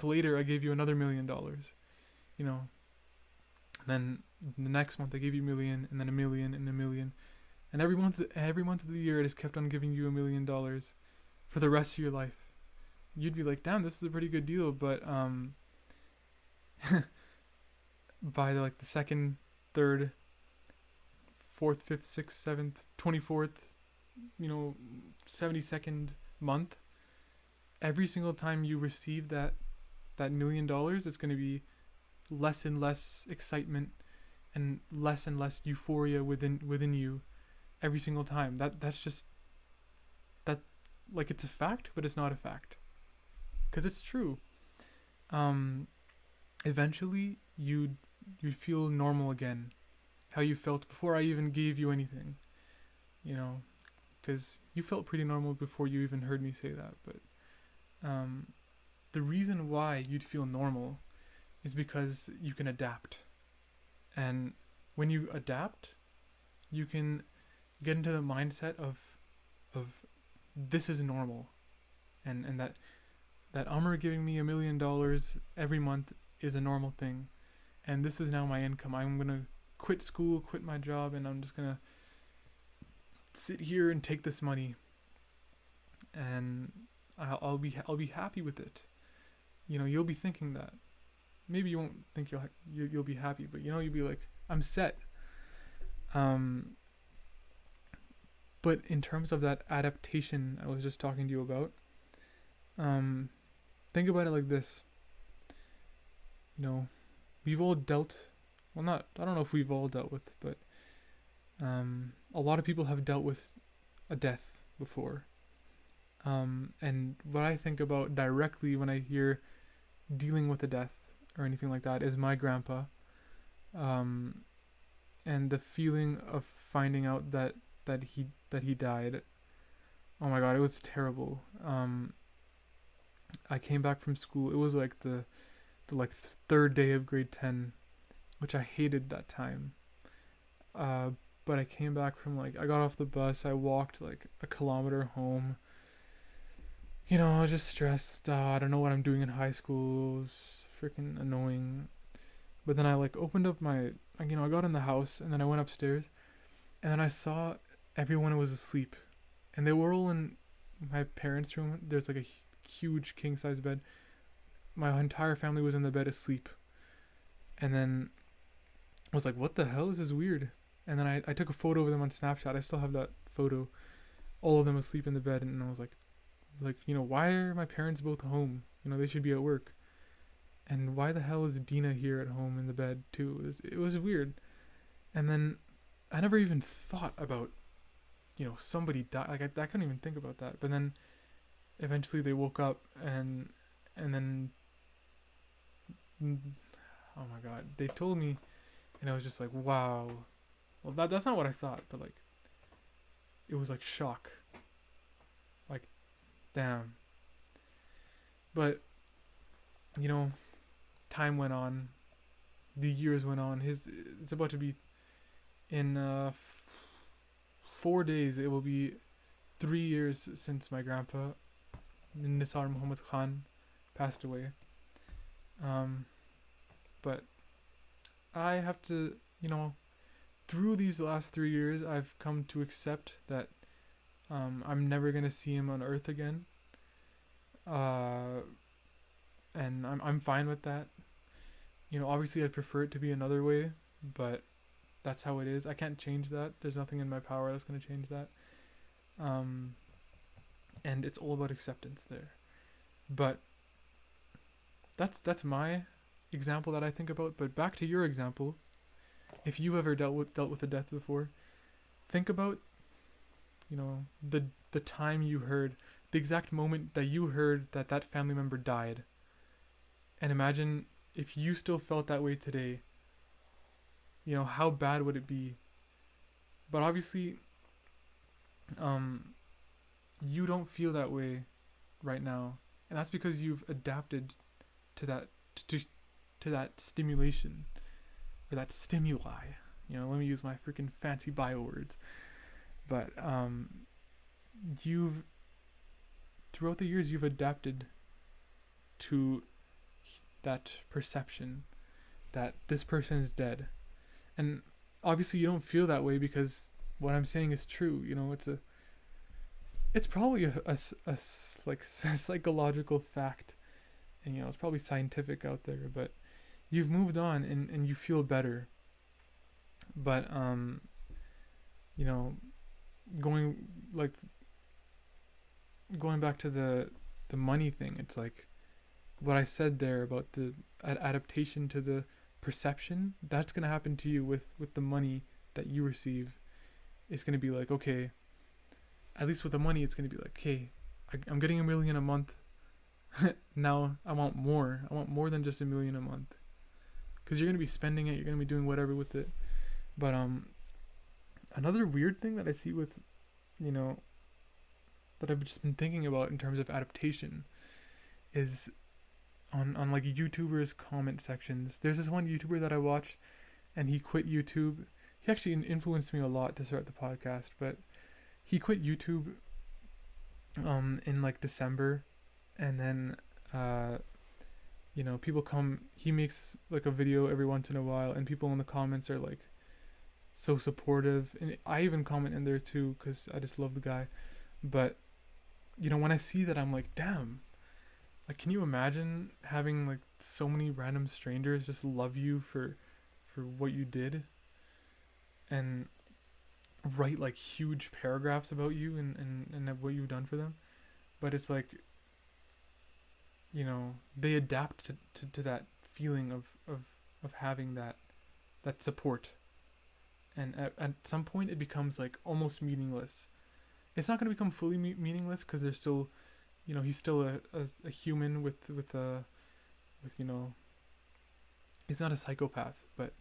later, I gave you another $1 million? You know, then the next month I gave you a million, and then a million, and a million, and every month of the year it has kept on giving you $1 million for the rest of your life. You'd be like, damn, this is a pretty good deal, but by the second, third, fourth, fifth, sixth, seventh, 24th, 72nd month, every single time you receive that $1 million, it's going to be less and less excitement and less euphoria within you every single time. That's just that, like, it's a fact, but it's not a fact because it's true. Eventually you'd feel normal again, how you felt before I even gave you anything, because you felt pretty normal before you even heard me say that. But the reason why you'd feel normal is because you can adapt. And when you adapt, you can get into the mindset of this is normal, and that Amr giving me $1 million every month is a normal thing, and this is now my income. I'm gonna quit school, quit my job, and I'm just gonna sit here and take this money, and I'll be happy with it. You'll be thinking that. Maybe you won't think you'll be happy, but you'll be like, I'm set. But in terms of that adaptation I was just talking to you about, think about it like this. We've all dealt. Well, not. I don't know if we've all dealt with, but a lot of people have dealt with a death before. And what I think about directly when I hear dealing with a death or anything like that is my grandpa, and the feeling of finding out that he died. Oh my god, it was terrible. I came back from school. It was like the third day of grade 10, which I hated that time. But I came back from I got off the bus. I walked like a kilometer home. I was just stressed. I don't know what I'm doing in high school. It was freaking annoying. But then I opened up I got in the house, and then I went upstairs, and then I saw everyone was asleep, and they were all in my parents' room. There's a huge king size bed. My entire family was in the bed asleep, and then I was like, what the hell, this is weird. And then I took a photo of them on Snapchat. I still have that photo. all of them asleep in the bed, and I was like, why are my parents both home? They should be at work. And why the hell is Dina here at home in the bed too? It was weird. And then I never even thought about, somebody died. Like I couldn't even think about that. But then eventually they woke up, and then oh my god, they told me, and I was just like, wow. Well, that's not what I thought, but like, it was like shock. Like, damn. But time went on, the years went on. It's about to be in 4 days. It will be 3 years since my grandpa, Nisar Muhammad Khan, passed away. But I have to, through these last 3 years, I've come to accept that I'm never gonna see him on Earth again. And I'm fine with that. Obviously I'd prefer it to be another way, but that's how it is. I can't change that. There's nothing in my power that's gonna change that. And it's all about acceptance there. But that's my example that I think about. But back to your example, if you ever dealt with a death before, think about the time you heard, the exact moment that you heard that family member died, and imagine if you still felt that way today. How bad would it be? But obviously, you don't feel that way right now, and that's because you've adapted to that to that stimulation, or that stimuli. Let me use my freaking fancy bio words. But throughout the years you've adapted to that perception that this person is dead, and obviously you don't feel that way because what I'm saying is true. It's probably a psychological fact, and it's probably scientific out there, but you've moved on, and you feel better. But going back to the money thing, it's like what I said there about the adaptation to the perception. That's gonna happen to you with the money that you receive. It's gonna be like, okay, at least with the money, it's gonna be like, okay, I'm getting $1 million a month. Now I want more. I want more than just $1 million a month, because you're gonna be spending it. You're gonna be doing whatever with it. But another weird thing that I see with, that I've just been thinking about in terms of adaptation is on like YouTubers' comment sections. There's this one YouTuber that I watched, and he quit YouTube. He actually influenced me a lot to start the podcast, but he quit YouTube in like December, and then people come. He makes like a video every once in a while, and people in the comments are like so supportive, and I even comment in there too because I just love the guy. But when I see that, I'm like, damn. Like, can you imagine having like so many random strangers just love you for what you did, and write like huge paragraphs about you and what you've done for them? But it's like, they adapt to that feeling of having that support, and at some point it becomes like almost meaningless. It's not going to become fully meaningless because there's still, he's still a human with he's not a psychopath, but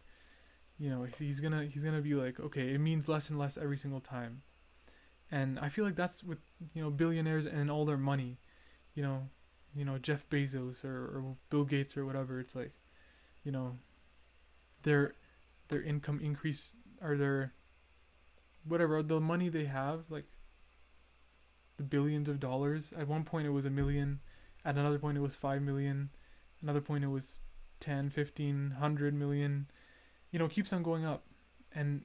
he's gonna be like, okay, it means less and less every single time. And I feel like that's with billionaires and all their money, Jeff Bezos or Bill Gates or whatever. It's like, their income increase, or their whatever, the money they have, like the billions of dollars. At one point it was $1 million, at another point it was 5 million, another point it was 10, 15, 100 million. It keeps on going up, and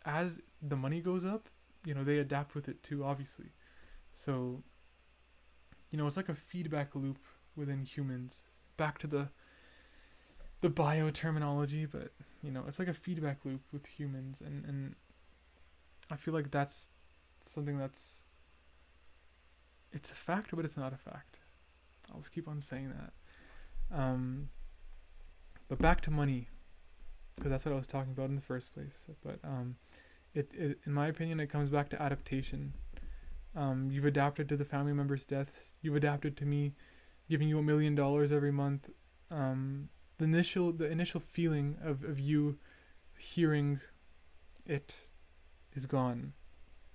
as the money goes up, they adapt with it too, obviously. So it's like a feedback loop within humans. Back to the bio terminology, but it's like a feedback loop with humans, and I feel like that's something that's it's a fact, but it's not a fact. I'll just keep on saying that. But back to money, because that's what I was talking about in the first place. But it in my opinion, it comes back to adaptation. You've adapted to the family member's death. You've adapted to me giving you $1 million every month. The initial feeling of you hearing it is gone,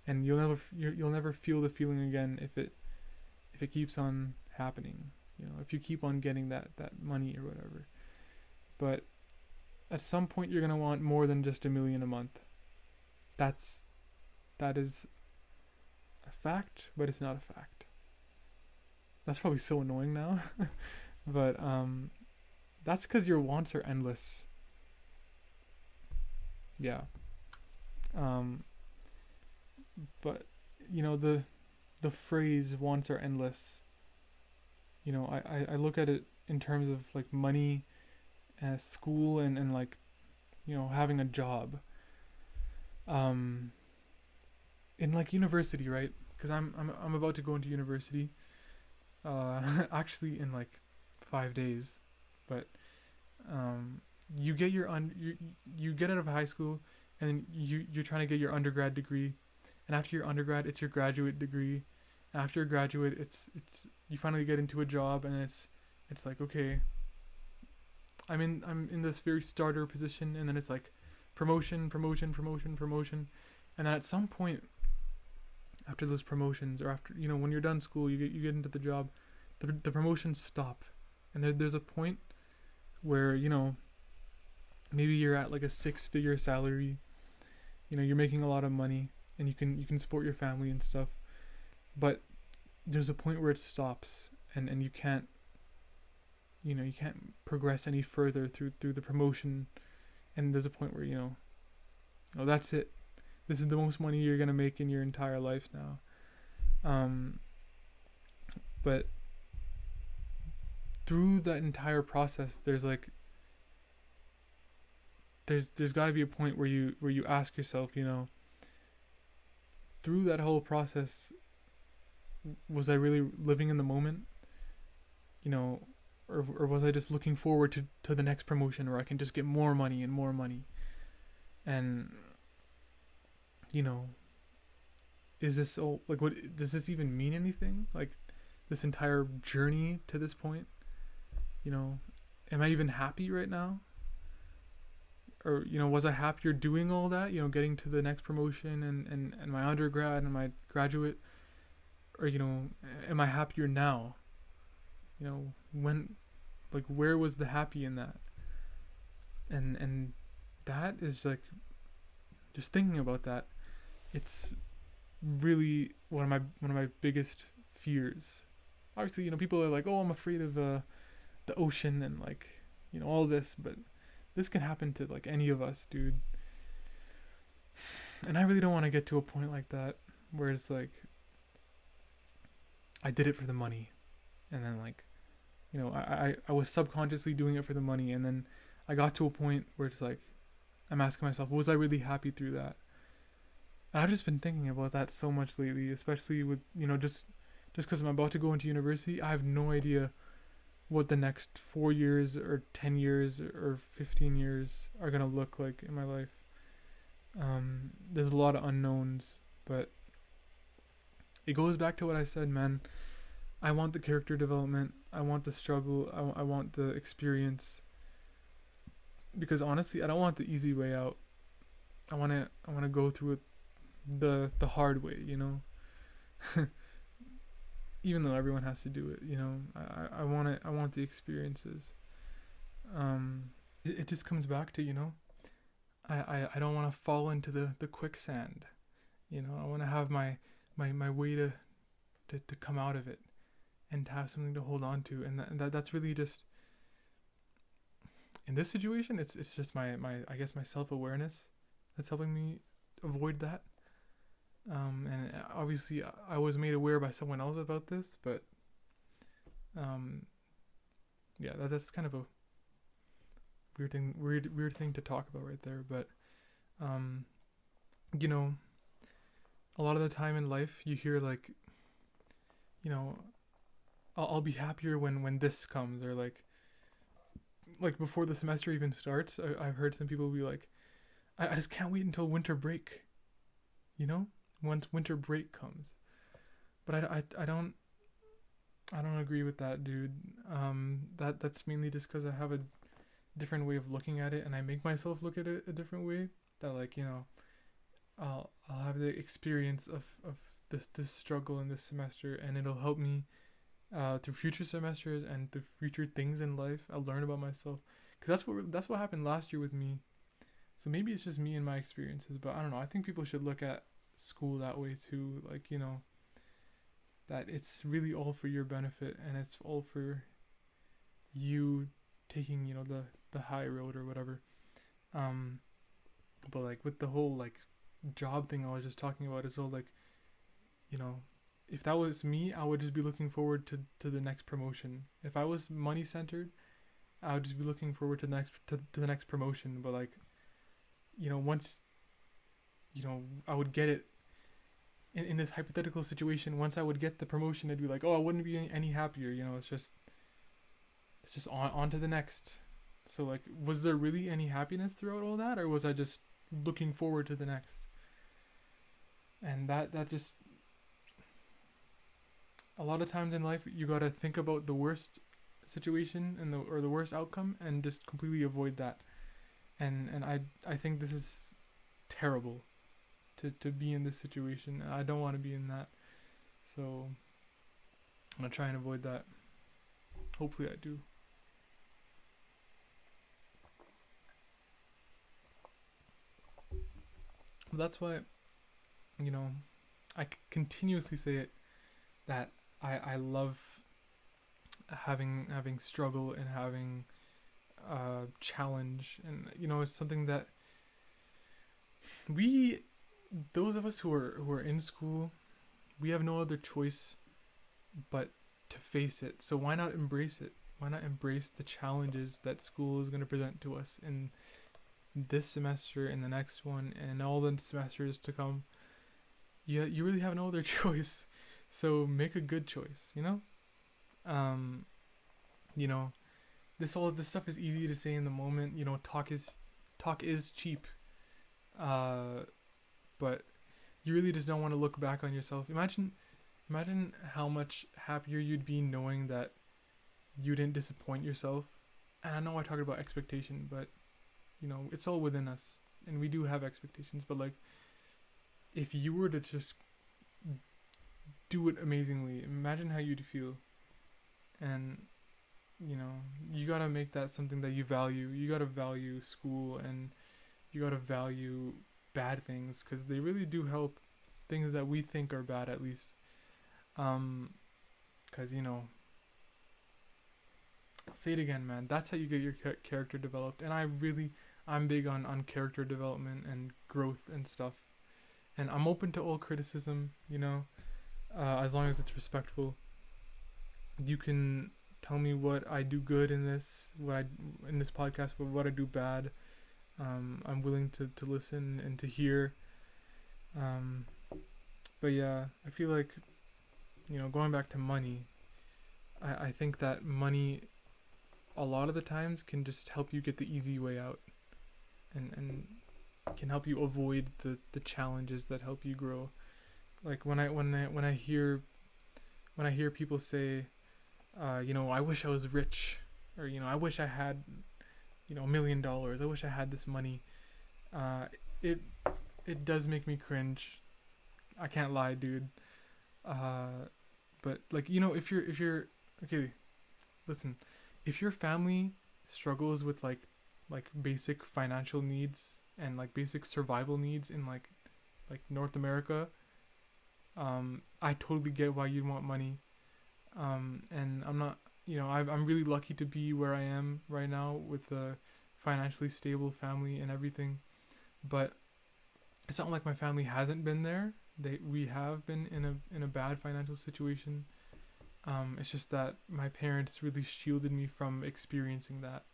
and you'll never feel the feeling again if it keeps on happening. If you keep on getting that money or whatever. But at some point you're gonna want more than just $1 million a month. That is a fact, but it's not a fact. That's probably so annoying now. But that's because your wants are endless. Yeah. But the phrase wants are endless. I look at it in terms of like money, school, and like having a job. In like university, right? Because I'm about to go into university. Actually in like 5 days, but you get you get out of high school, and you're trying to get your undergrad degree, and after your undergrad it's your graduate degree. After your graduate, it's you finally get into a job, and it's like, okay, I'm in this very starter position, and then it's like promotion, and then at some point after those promotions, or after when you're done school, you get into the job, the promotions stop, and there's a point where maybe you're at like a 6-figure salary, you're making a lot of money, and you can support your family and stuff, but there's a point where it stops, and you can't you can't progress any further through the promotion, and there's a point where oh, that's it. This is the most money you're gonna make in your entire life now. But through that entire process, there's got to be a point where you ask yourself, through that whole process, was I really living in the moment? Or was I just looking forward to the next promotion where I can just get more money and more money? And is this all like, what does this even mean anything? Like, this entire journey to this point, am I even happy right now? Or was I happier doing all that, getting to the next promotion and my undergrad and my graduate? Or am I happier now? When, like, where was the happy in that? And that is like, just thinking about that, it's really one of my biggest fears. Obviously, people are like, oh, I'm afraid of the ocean and like all this, but this can happen to like any of us, dude. And I really don't want to get to a point like that where it's like I did it for the money, and then like I was subconsciously doing it for the money, and then I got to a point where it's like I'm asking myself, was I really happy through that? And I've just been thinking about that so much lately, especially with just because I'm about to go into university. I have no idea what the next 4 years or 10 years or 15 years are gonna look like in my life. There's a lot of unknowns, but it goes back to what I said, man. I want the character development. I want the struggle. I want the experience. Because honestly, I don't want the easy way out. I wanna go through it the hard way, Even though everyone has to do it, I want it. I want the experiences. It just comes back to I don't want to fall into the quicksand. I want to have my way to come out of it, and to have something to hold on to, and that's really just, in this situation, it's just my I guess my self-awareness that's helping me avoid that. And obviously I was made aware by someone else about this, but yeah, that's kind of a weird thing to talk about right there. But a lot of the time in life you hear like you know, I'll be happier when this comes, or like before the semester even starts. I've heard some people be like, I just can't wait until winter break, you know, once winter break comes. But I don't agree with that, dude. That's mainly just because I have a different way of looking at it, and I make myself look at it a different way. That, like, you know, I'll have the experience of this struggle in this semester, and it'll help me through future semesters and through future things in life. I'll learn about myself, because that's what happened last year with me. So maybe it's just me and my experiences, but I don't know. I think people should look at school that way too. Like, you know, that it's really all for your benefit, and it's all for you taking, you know, the high road or whatever. Um, but like with the whole like job thing I was just talking about, it's all like, you know, if that was me, I would just be looking forward to the next promotion. If I was money centered, I would just be looking forward to the next promotion. But like, you know, once, you know, I would get it in this hypothetical situation. Once I would get the promotion, I'd be like, oh, I wouldn't be any happier. You know, it's just on to the next. So like, was there really any happiness throughout all that, or was I just looking forward to the next? And that just, a lot of times in life you gotta think about the worst situation and the worst outcome, and just completely avoid that. And I think this is terrible to be in this situation. I don't want to be in that. So I'm gonna try and avoid that. Hopefully I do. But that's why, you know, I continuously say it, that I love having struggle and having challenge. And you know, it's something that we, those of us who are in school, we have no other choice but to face it. So why not embrace it? Why not embrace the challenges that school is going to present to us in this semester, in the next one, and all the semesters to come? You really have no other choice. So make a good choice, you know? Um, you know, this stuff is easy to say in the moment. You know, talk is cheap. Uh, but you really just don't want to look back on yourself. Imagine how much happier you'd be knowing that you didn't disappoint yourself. And I know I talked about expectation, but you know, it's all within us, and we do have expectations. But like, if you were to just do it amazingly, imagine how you'd feel. And you know, you gotta make that something that you value. You gotta value school, and you gotta value bad things, because they really do help things that we think are bad, at least. Because you know, I'll say it again, man, that's how you get your character developed. And I'm big on character development and growth and stuff. And I'm open to all criticism, you know, as long as it's respectful. You can tell me what I do good in this, in this podcast, but what I do bad. I'm willing to listen and to hear. Um, but yeah, I feel like, you know, going back to money, I think that money a lot of the times can just help you get the easy way out, and can help you avoid the challenges that help you grow. Like when I hear people say, you know, I wish I was rich, or you know, I wish I had, you know, $1 million. I wish I had this money. It it does make me cringe. I can't lie, dude. But like, you know, if you're okay, listen, if your family struggles with like basic financial needs and like basic survival needs in like North America, I totally get why you'd want money. And I'm not, you know, I'm really lucky to be where I am right now with a financially stable family and everything. But it's not like my family hasn't been there. We have been in a bad financial situation. It's just that my parents really shielded me from experiencing that,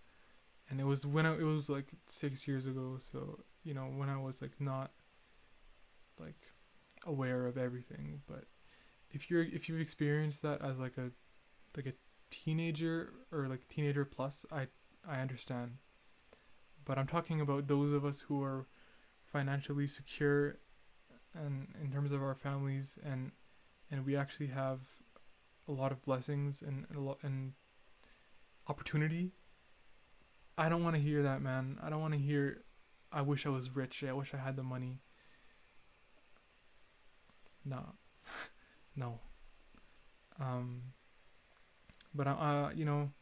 and it was it was like 6 years ago. So you know, when I was like not like aware of everything. But if you've experienced that as like a teenager or like teenager plus, I understand. But I'm talking about those of us who are financially secure and in terms of our families, and we actually have a lot of blessings and a lot and opportunity. I don't want to hear that, man. I don't want to hear I wish I was rich. I wish I had the money. No. No. Um but you know,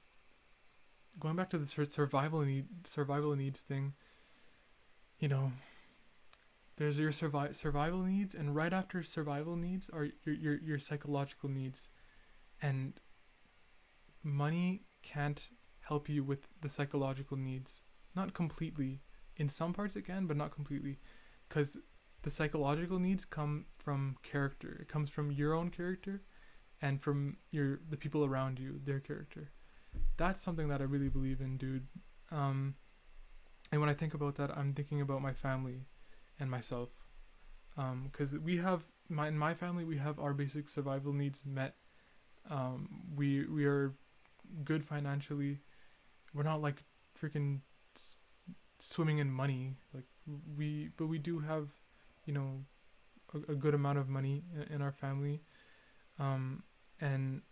going back to the survival needs thing, you know, there's your survival needs, and right after survival needs are your psychological needs. And money can't help you with the psychological needs. Not completely. In some parts it can, but not completely. Because the psychological needs come from character. It comes from your own character and from the people around you, their character. That's something that I really believe in, dude. And when I think about that, I'm thinking about my family and myself. Because in my family, we have our basic survival needs met. We are good financially. We're not like freaking swimming in money. But we do have, you know, a good amount of money in our family. And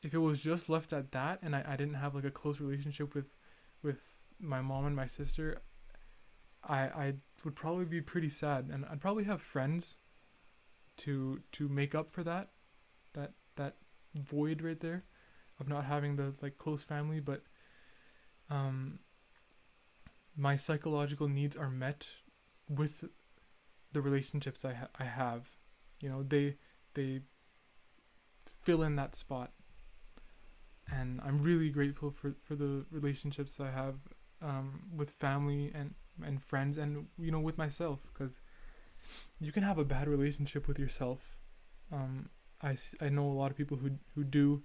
if it was just left at that, and I didn't have like a close relationship with my mom and my sister, I would probably be pretty sad, and I'd probably have friends to make up for that void right there of not having the like close family. But my psychological needs are met with the relationships I have. You know, they fill in that spot, and I'm really grateful for the relationships I have with family and friends, and you know, with myself, because you can have a bad relationship with yourself. I know a lot of people who do.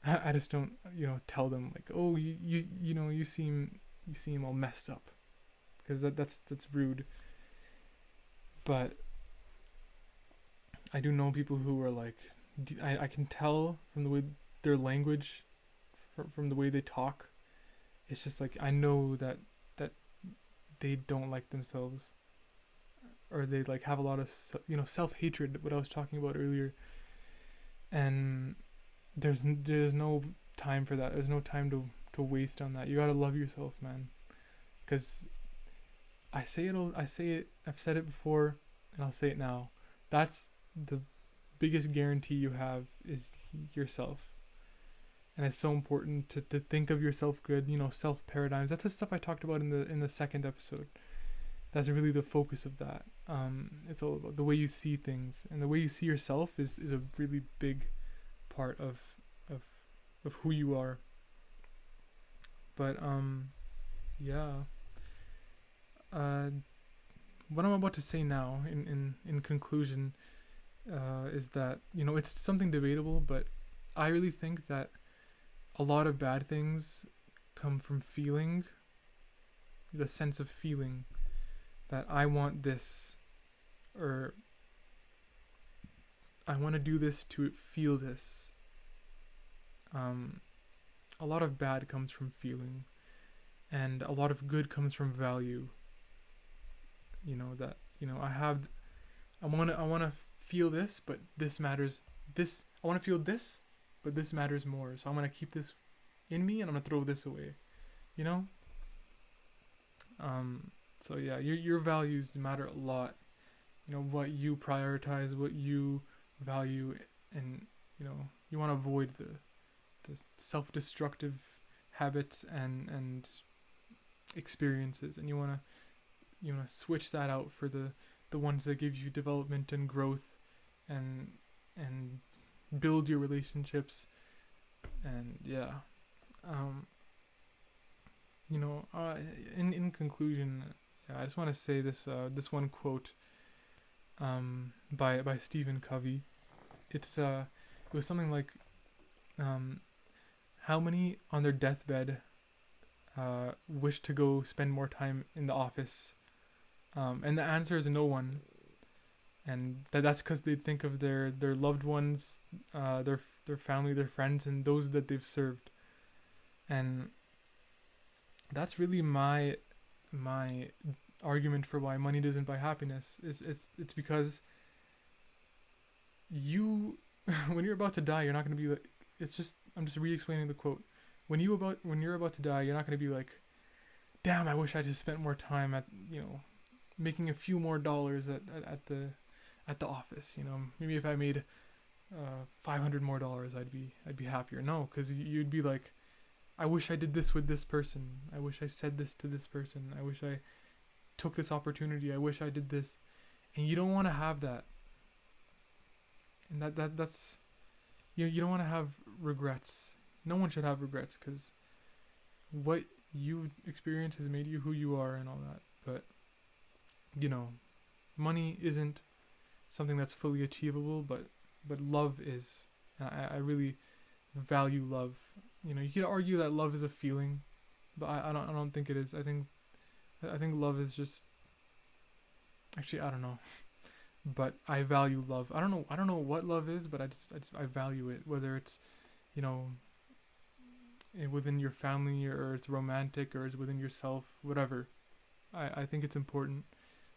I just don't, you know, tell them like, oh, you know, you seem all messed up, because that's rude. But I do know people who are like, I can tell from the way their language, from the way they talk. It's just like, I know that they don't like themselves, or they like have a lot of self-hatred, what I was talking about earlier. And there's no time for that. There's no time to waste on that. You gotta love yourself, man. Because I've said it before, and I'll say it now. That's the biggest guarantee you have, is yourself. And it's so important to think of yourself good, you know, self paradigms. That's the stuff I talked about in the second episode. That's really the focus of that. It's all about the way you see things, and the way you see yourself is a really big part of who you are. But yeah. What I'm about to say now, in conclusion, is that, you know, it's something debatable, but I really think that a lot of bad things come from feeling, the sense of feeling that I want this, or I want to do this to feel this. A lot of bad comes from feeling, and a lot of good comes from value. You know, that, you know, I want to feel this, but this matters. I want to feel this, but this matters more. So I'm going to keep this in me, and I'm going to throw this away. You know? So yeah, your values matter a lot. You know, what you prioritize, what you value, and, you know, you want to avoid the self-destructive habits and experiences, and you want to switch that out for the ones that give you development and growth, and build your relationships. And yeah, you know, in conclusion, yeah, I just want to say this one quote by Stephen Covey. It was something like, how many on their deathbed wish to go spend more time in the office? And the answer is no one. and that's because they think of their loved ones, their family, their friends, and those that they've served. And that's really my argument for why money doesn't buy happiness. Is it's because you when you're about to die, you're not gonna be like, it's just, I'm just re-explaining the quote. When you're about to die, you're not gonna be like, damn, I wish I just spent more time at, making a few more dollars at the office. Maybe if I made $500 more, I'd be happier. No, because you'd be like, I wish I did this with this person. I wish I said this to this person. I wish I took this opportunity. I wish I did this. And you don't want to have that. And that's you don't want to have regrets. No one should have regrets, because what you've experienced has made you who you are and all that. But money isn't something that's fully achievable, but love is. And I really value love. You could argue that love is a feeling, but I don't think it is. I think love is just, actually, I don't know. But I value love. I don't know what love is, but I value it, whether it's within your family, or it's romantic, or it's within yourself, whatever. I think it's important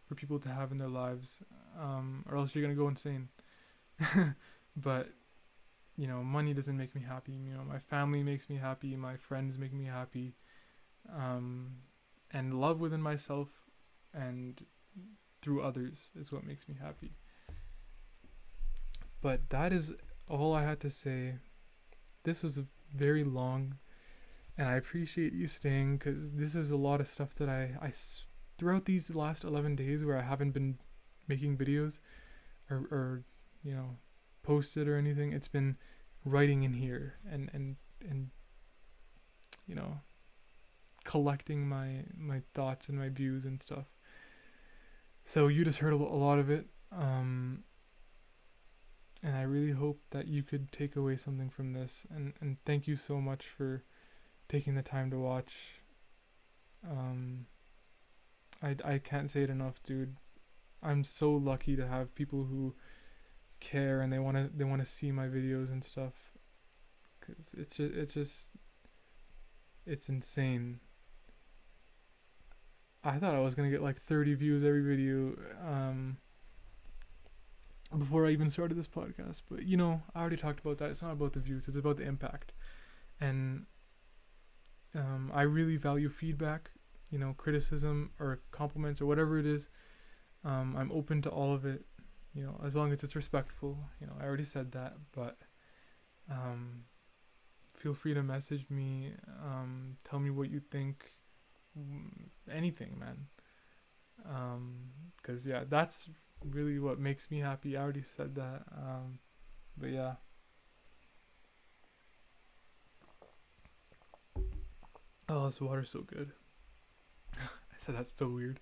for people to have in their lives, or else you're gonna go insane. But money doesn't make me happy. My family makes me happy. My friends make me happy. And love within myself and through others is what makes me happy. But that is all I had to say. This was very long, and I appreciate you staying, because this is a lot of stuff that I throughout these last 11 days where I haven't been making videos or posted or anything. It's been writing in here and collecting my thoughts and my views and stuff. So you just heard a lot of it, and I really hope that you could take away something from this, and thank you so much for taking the time to watch. I can't say it enough, dude. I'm so lucky to have people who care, and they want to see my videos and stuff, cuz it's insane. I thought I was going to get like 30 views every video before I even started this podcast, but I already talked about that. It's not about the views, it's about the impact. And I really value feedback, criticism or compliments or whatever it is. I'm open to all of it, as long as it's respectful. I already said that, but feel free to message me, tell me what you think, anything, man. Cause yeah, that's really what makes me happy. I already said that. But yeah. Oh, this water's so good. I said that's so weird.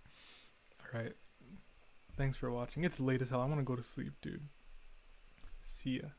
Alright. Thanks for watching. It's late as hell. I want to go to sleep, dude. See ya.